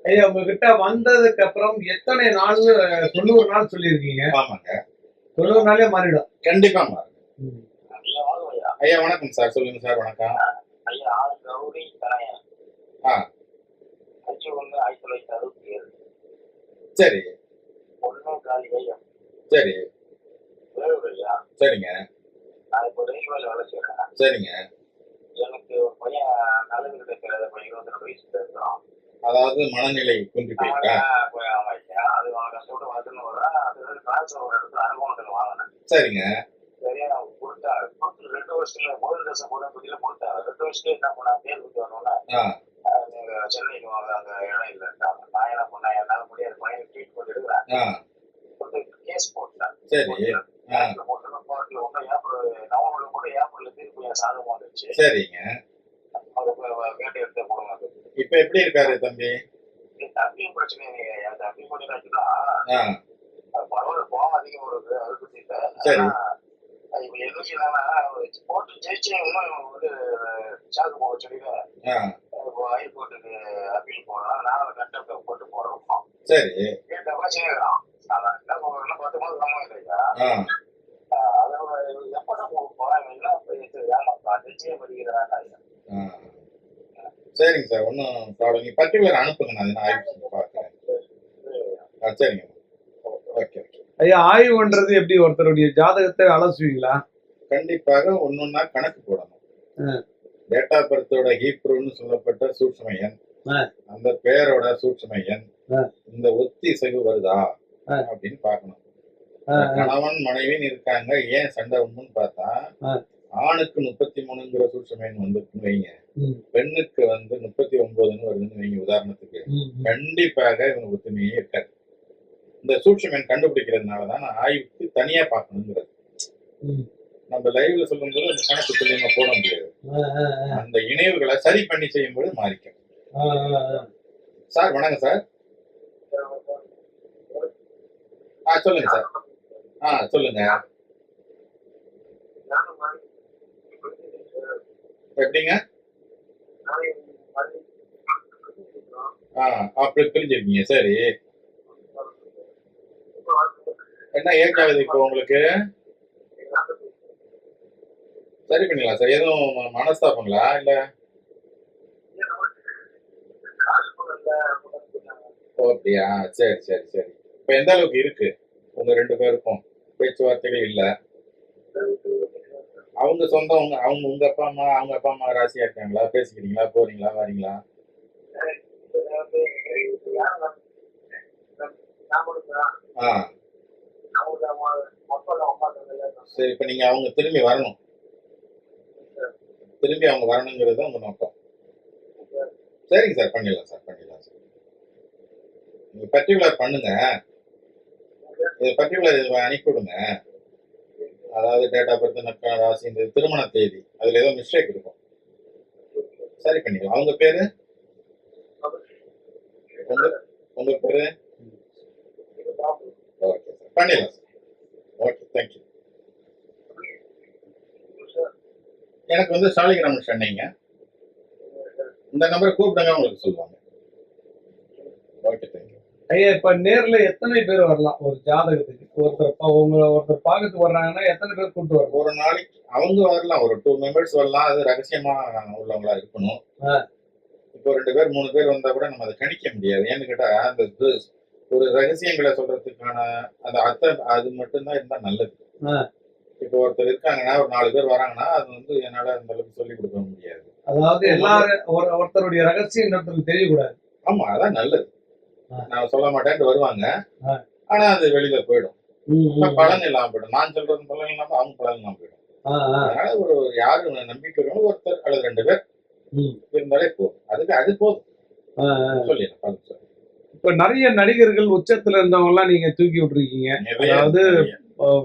ஐயா உங்ககிட்ட வந்ததுக்கு அப்புறம் எத்தனை நாள்? 90 நாள் சொல்லியிருக்கீங்க. ஆமாங்க. 90 நாளே மாறிடும். கண்டிப்பா மாறும். ஐயா வணக்கம் சார். சொல்லுங்க சார். வணக்கம். சரி சரி சரிங்க சரிங்க. அதாவது மனநிலை குன்றி போயிருக்கா? சரிங்க. சென்னைக்கு வாங்க, அங்க இடம் இல்லைன்ட்டாங்க. நான் என்ன பண்ணேன், என்னால முடியாது, பையனுக்கு ட்ரீட்மெண்ட் எடுக்கிறேன், கேஸ் போட்டேன். சரி. கோர்ட்ல ஒன்றும் நவம்பர்ல கூட ஏப்ரல்ல தீர்ப்பு என் சாதகம் வந்துருச்சு. சரிங்க. கேட்டு எடுத்த போடுங்க. இப்ப எப்படி இருக்காரு தம்பி? தம்பியும் பிரச்சனை இல்லைங்க. என் தம்பி கொஞ்சம் ஆச்சுன்னா பரவாயில்ல, கோவம் அதிகம் வருது, அதை பத்தி இல்லை. இப்ப எதுவும் என்னன்னா, போட்டு ஜெயிச்சு இன்னும் வந்து சாக்கு போக சொல்லிட்டு ஹைகோர்ட்டுக்கு அப்பீல் போடுறோம். நாங்கள் கட்ட போட்டு போடுறோம். சரி. கேட்டப்ப செய்யலாம். அதான் என்ன சொல்றேன்னா 10 மாதம் சமம் இல்லையா? அதோட எப்ப நம்ம போறாங்க என்ன நிச்சயம் படிக்கிறாங்க. சரிங்க சார். ஒன்றும் ப்ராப்ளம். நீங்கள் பர்டிகுலர் அனுப்புங்க, நான் ஆய்வு செஞ்சு பார்க்குறேன். சரிங்க. ஓகே. ஐயா ஆய்வுன்றது எப்படி? ஒருத்தருடைய ஜாதகத்தை அலசுவீங்களா? கண்டிப்பாக ஒன்னொன்னா கணக்கு போடணும். டேட் ஆஃப் பர்த்தோட ஹீப்ரூன்னு சொல்லப்பட்ட சூட்சும எண், அந்த பேரோட சூட்சும எண், இந்த ஒத்திசைவு வருதா அப்படின்னு பார்க்கணும். கணவன் மனைவின்னு இருக்காங்க, ஏன் சண்டை ஒண்ணுன்னு பார்த்தா ஆணுக்கு 33ங்கிற சூட்சும எண் வந்துருக்குன்னு வைங்க, பெண்ணுக்கு வந்து 39ன்னு வருதுன்னு வைங்க உதாரணத்துக்கு, கண்டிப்பாக இவங்க ஒத்துமையே இருக்காது. இந்த சூட்சும எண் கண்டுபிடிக்கிறதுனாலதான் நான் ஆய்வுக்கு தனியா பார்க்கணுங்கிறது. நம்ம லைவ்ல சொல்லும் போது அந்த கணக்கு துல்லியமா போட முடியாது. அந்த இணைவுகளை சரி பண்ணி செய்யும் போது மாறிக்கும். சார் வணக்கம் சார். சொல்லுங்க சார். சொல்லுங்க. எப்படிங்க? அப்படி பிரிஞ்சிருக்கீங்க. சரி. என்ன ஏஜ் ஆகுது இப்போ உங்களுக்கு? சரி பண்ணிக்கலாம் சார். எதுவும் மனஸ்தாபங்களா இல்ல? அப்படியா? சரி சரி சரி. இப்ப எந்த அளவுக்கு இருக்கு உங்க 2 பேருக்கும்? பேச்சுவார்த்தைகள் இல்ல. அவங்க சொந்தம் அவங்க உங்க அப்பா அம்மா ராசியா இருக்காங்களா? பேசிக்கிறீங்களா? போறீங்களா? வரீங்களா? சரி. இப்ப நீங்க அவங்க திரும்பி வரணும். திரும்பி அவங்க வரணுங்கிறது உங்க நோக்கம். சரிங்க சார். பண்ணிடலாம் சார். நீங்க பர்டிகுலர் பண்ணுங்க. பர்டிகுலர் அனுப்பி விடுங்க. அதாவது டேட் ஆஃப் பர்த், நட்சத்திரம், ராசி, இந்த திருமண தேதி, அதுல ஏதோ மிஸ்டேக் இருக்கும். சரி பண்ணிக்கலாம். அவங்க பேரு? உங்க பேரு? Okay sir. பண்ணிடலாம் சார். Okay, thank you. எனக்கு வந்து சாலிகிராமன் சென்னைங்க. இந்த நம்பரை கூப்பிடுங்க, உங்களுக்கு சொல்லுவாங்க. Okay, thank you. ஐயா இப்ப நேர்ல எத்தனை பேர் வரலாம் ஒரு ஜாதகத்துக்கு? ஒருத்தர் பார்க்கறதுக்கு வர்றாங்கன்னா எத்தனை பேர் கூப்பிட்டு வரலாம்? ஒரு நாளைக்கு அவங்க வரலாம், ஒரு 2 மெம்பர்ஸ் வரலாம். அது ரகசியமா உள்ளவங்களா இருக்கணும். இப்போ 2 பேர் 3 பேர் வந்தா கூட நம்ம அதை கணிக்க முடியாது. ஏன்னு கேட்டா அந்த ஒரு ரகசியங்களை சொல்றதுக்கான அந்த அர்த்தம் அது மட்டும்தான் இருந்தா நல்லது. இப்போ ஒருத்தர் இருக்காங்கன்னா ஒரு 4 பேர் வராங்கன்னா அது வந்து என்னால அந்த அளவுக்கு சொல்லி கொடுக்க முடியாது. அதாவது எல்லாரும் ஒருத்தருடைய ரகசியம் இன்னொருத்தருக்கு தெரியக்கூடாது. ஆமா, அதான் நல்லது. நான் சொல்ல மாட்டேன்ட்டு வருவாங்க, ஆனா அது வெளியில போயிடும். பலன் இல்லாம போயிடும். நான் சொல்றது பலன் இல்லாம அவங்க பலன் இல்லாம போயிடும். அதனால ஒரு யாரு நம்பிக்கை இருக்கணும், ஒருத்தர் அல்லது 2 பேர் இருந்தாலே போதும். அது போதும் சொல்லிடலாம். இப்ப நிறைய நடிகர்கள் உச்சத்துல இருந்தவங்க எல்லாம் நீங்க தூக்கி விட்டுருக்கீங்க. அதாவது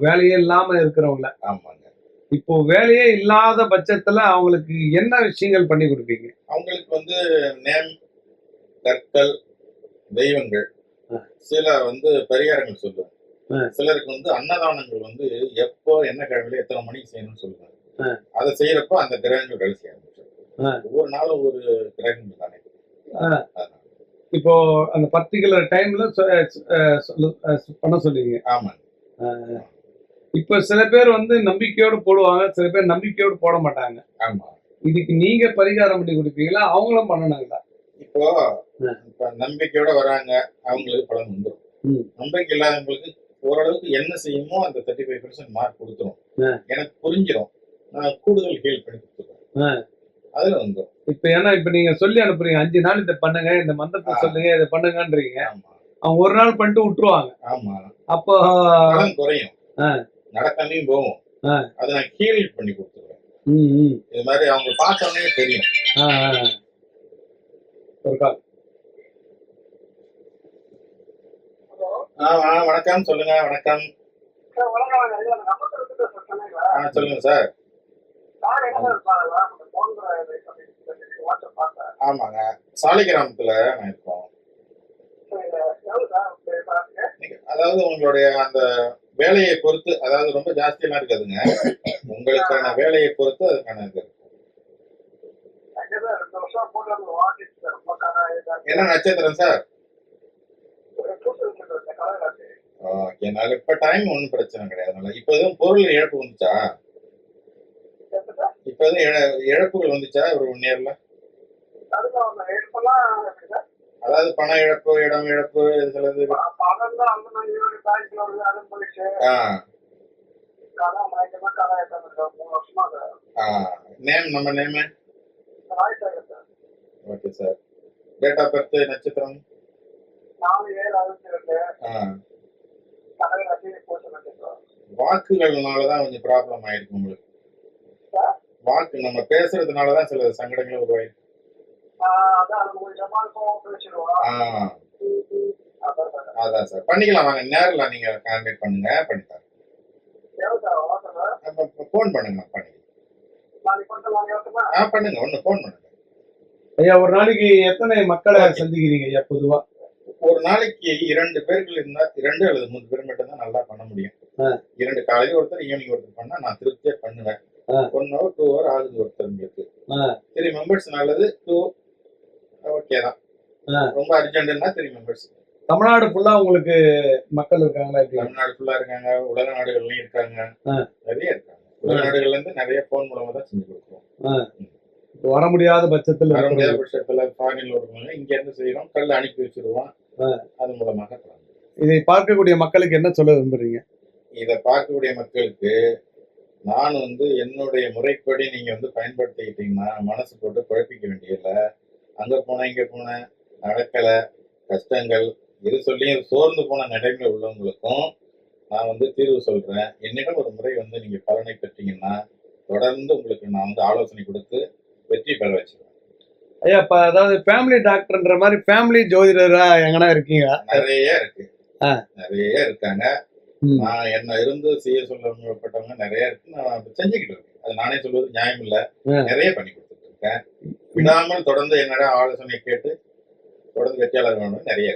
வேலையே இல்லாம இருக்கிறவங்கள. ஆமாங்க. இப்போ வேலையே இல்லாத பட்சத்துல அவங்களுக்கு என்ன விஷயங்கள் பண்ணி கொடுப்பீங்க? அவங்களுக்கு வந்து நேம், கற்கள், தெய்வங்கள், சில பரிகாரங்கள் சொல்லுவேன். சிலருக்கு அன்னதானங்கள் எப்போ என்ன கிழமையில எத்தனை மணிக்கு செய்யணும்னு சொல்லுவாங்க. அதை செய்யறப்போ அந்த கிரகங்கள் வேலை செய்ய ஆரம்பிச்சிடும். ஒவ்வொரு நாளும் ஒரு கிரகங்கள் தானே. இப்போ அந்த பர்டிகுலர் டைம்ல பண்ண சொல்லுவீங்க. ஆமாங்க. இப்ப சில பேர் நம்பிக்கையோடு போடுவாங்க, சில பேர் நம்பிக்கையோடு போட மாட்டாங்க. ஆமா. இதுக்கு நீங்க பரிகாரம் பண்ணி கொடுப்பீங்களா, அவங்களும் பண்ணணுங்களா? இப்போ நம்பிக்கையோட வராங்க, அவங்களுக்கு பலன் வந்துடும். நம்பிக்கை இல்லாதவங்களுக்கு ஓரளவுக்கு என்ன செய்யுமோ அந்த 35% மார்க் கொடுத்துரும். எனக்கு புரிஞ்சிடும், நான் கூடுதல் ஹீல் பண்ணி கொடுத்துருவேன். அதுல வந்துடும். இப்ப நீங்க சொல்லி அனுப்புறீங்க, 5 நாள் இதை பண்ணுங்க, இந்த மந்திரத்தை சொல்லுங்க, இதை பண்ணுங்கன்றீங்க. அவங்க ஒரு நாள் பண்ணிட்டு விட்டுருவாங்க. ஆமா. அப்போ பலன் குறையும், நடக்காமையும் போகும். அதை நான் ஹீல் பண்ணி கொடுத்துருவேன். இது மாதிரி அவங்க பார்த்தோன்னே தெரியும். ஒரு கால். வணக்கம், சொல்லுங்க. வணக்கம். சொல்லுங்க சார். ஆமாங்க, சாலிகிராமத்துல நான் இருக்கோம். அதாவது உங்களுடைய அந்த வேலையை பொறுத்து, அதாவது ரொம்ப ஜாஸ்தியெல்லாம் இருக்காதுங்க. உங்களுக்கான வேலையை பொறுத்து அதுக்கான இது இருக்கும். என்ன நட்சத்திரம் சார்? ஓகே, நான் இப்ப டைம் ஒன்றும் பிரச்சனை கிடையாது. இப்ப எதுவும் பொருள் இழப்பு வந்துச்சா? இப்ப எதுவும் இழப்புகள் வந்துச்சா ஒரு 1 இயர்ல? அதாவது பண இழப்பு, இடம் இழப்பு, சிலது. நேம், நம்ம name. Okay sir. Date of birth, நட்சத்திரம். வாக்குகள்னாலதான் கொஞ்சம் ப்ராப்ளம் ஆயிருக்கு உங்களுக்கு. வாக்கு நம்ம பேசுறதுனாலதான் சில சங்கடங்கள் உருவாயிருக்கு. அதான் சார், பண்ணிக்கலாம். வாங்க, நேரில் நீங்க கான்டாக்ட் பண்ணுங்க, பண்ணித்தரேன். போன் பண்ணுங்க, பண்ணுங்க. ஒண்ணு போன் பண்ணுங்க. ஐயா, ஒரு நாளைக்கு எத்தனை மக்களை சந்திக்கிறீங்க ஐயா பொதுவா? ஒரு நாளைக்கு 2 பேர்கள் இருந்தா 2 அல்லது 3 பேர் மட்டும் தான் நல்லா பண்ண முடியும். 2 காலையில ஒருத்தர், ஈவினிங் ஒருத்தர் பண்ணா நான் திருப்தியா பண்ணுவேன். 1 hour 2 hour ஆகுது ஒருத்தருக்கு. 3 members நல்லது. 2 ஓகே தான். ரொம்ப அர்ஜென்ட்னா 3 members. தமிழ்நாடு ஃபுல்லா உங்களுக்கு மக்கள் இருக்காங்களா? தமிழ்நாடு ஃபுல்லா இருக்காங்க, உலக நாடுகள்லயும் இருக்காங்க, நிறைய இருக்காங்க. உலக நாடுகள்ல இருந்து நிறைய போன் மூலமா தான் செஞ்சு கொடுக்குறோம். வர முடியாத பட்சத்துல ஃபாரின்ல இருக்கவங்க இங்க இருந்து செய்யறோம், கல்ல அனுப்பி வச்சிருவோம். அது மூலமாக இதை பார்க்கக்கூடிய மக்களுக்கு என்ன சொல்ல விரும்புறீங்க? இதை பார்க்கக்கூடிய மக்களுக்கு நான் என்னுடைய முறைப்படி நீங்க பயன்படுத்திக்கிட்டீங்கன்னா மனசு போட்டு குழப்பிக்க வேண்டியதில்லை. அங்க போனேன், இங்க போனேன், நடக்கல, கஷ்டங்கள் இது சொல்லி சோர்ந்து போன நிலைமையில உள்ளவங்களுக்கும் நான் தீர்வு சொல்றேன். என்னிடம் ஒரு முறை நீங்க பலனை பெற்றீங்கன்னா தொடர்ந்து உங்களுக்கு நான் ஆலோசனை கொடுத்து வெற்றி பெற வச்சிருவேன். ஐயா, அதாவது ஃபேமிலி டாக்டர்ன்ற மாதிரி ஃபேமிலி ஜோதிடரா எங்கனா இருக்கீங்க? நிறைய இருக்கு, நிறைய இருக்காங்க. நான் என்ன இருந்து செய்ய சொல்லப்பட்டவங்க நிறைய இருக்கு. நான் செஞ்சுக்கிட்டு இருக்கேன். அது நானே சொல்வது நியாயம் இல்ல, நிறைய பண்ணி கொடுத்துட்டு இருக்கேன். விடாமல் தொடர்ந்து என்னோட ஆலோசனை கேட்டு தொடர்ந்து வெற்றியாளர் வேணும் நிறைய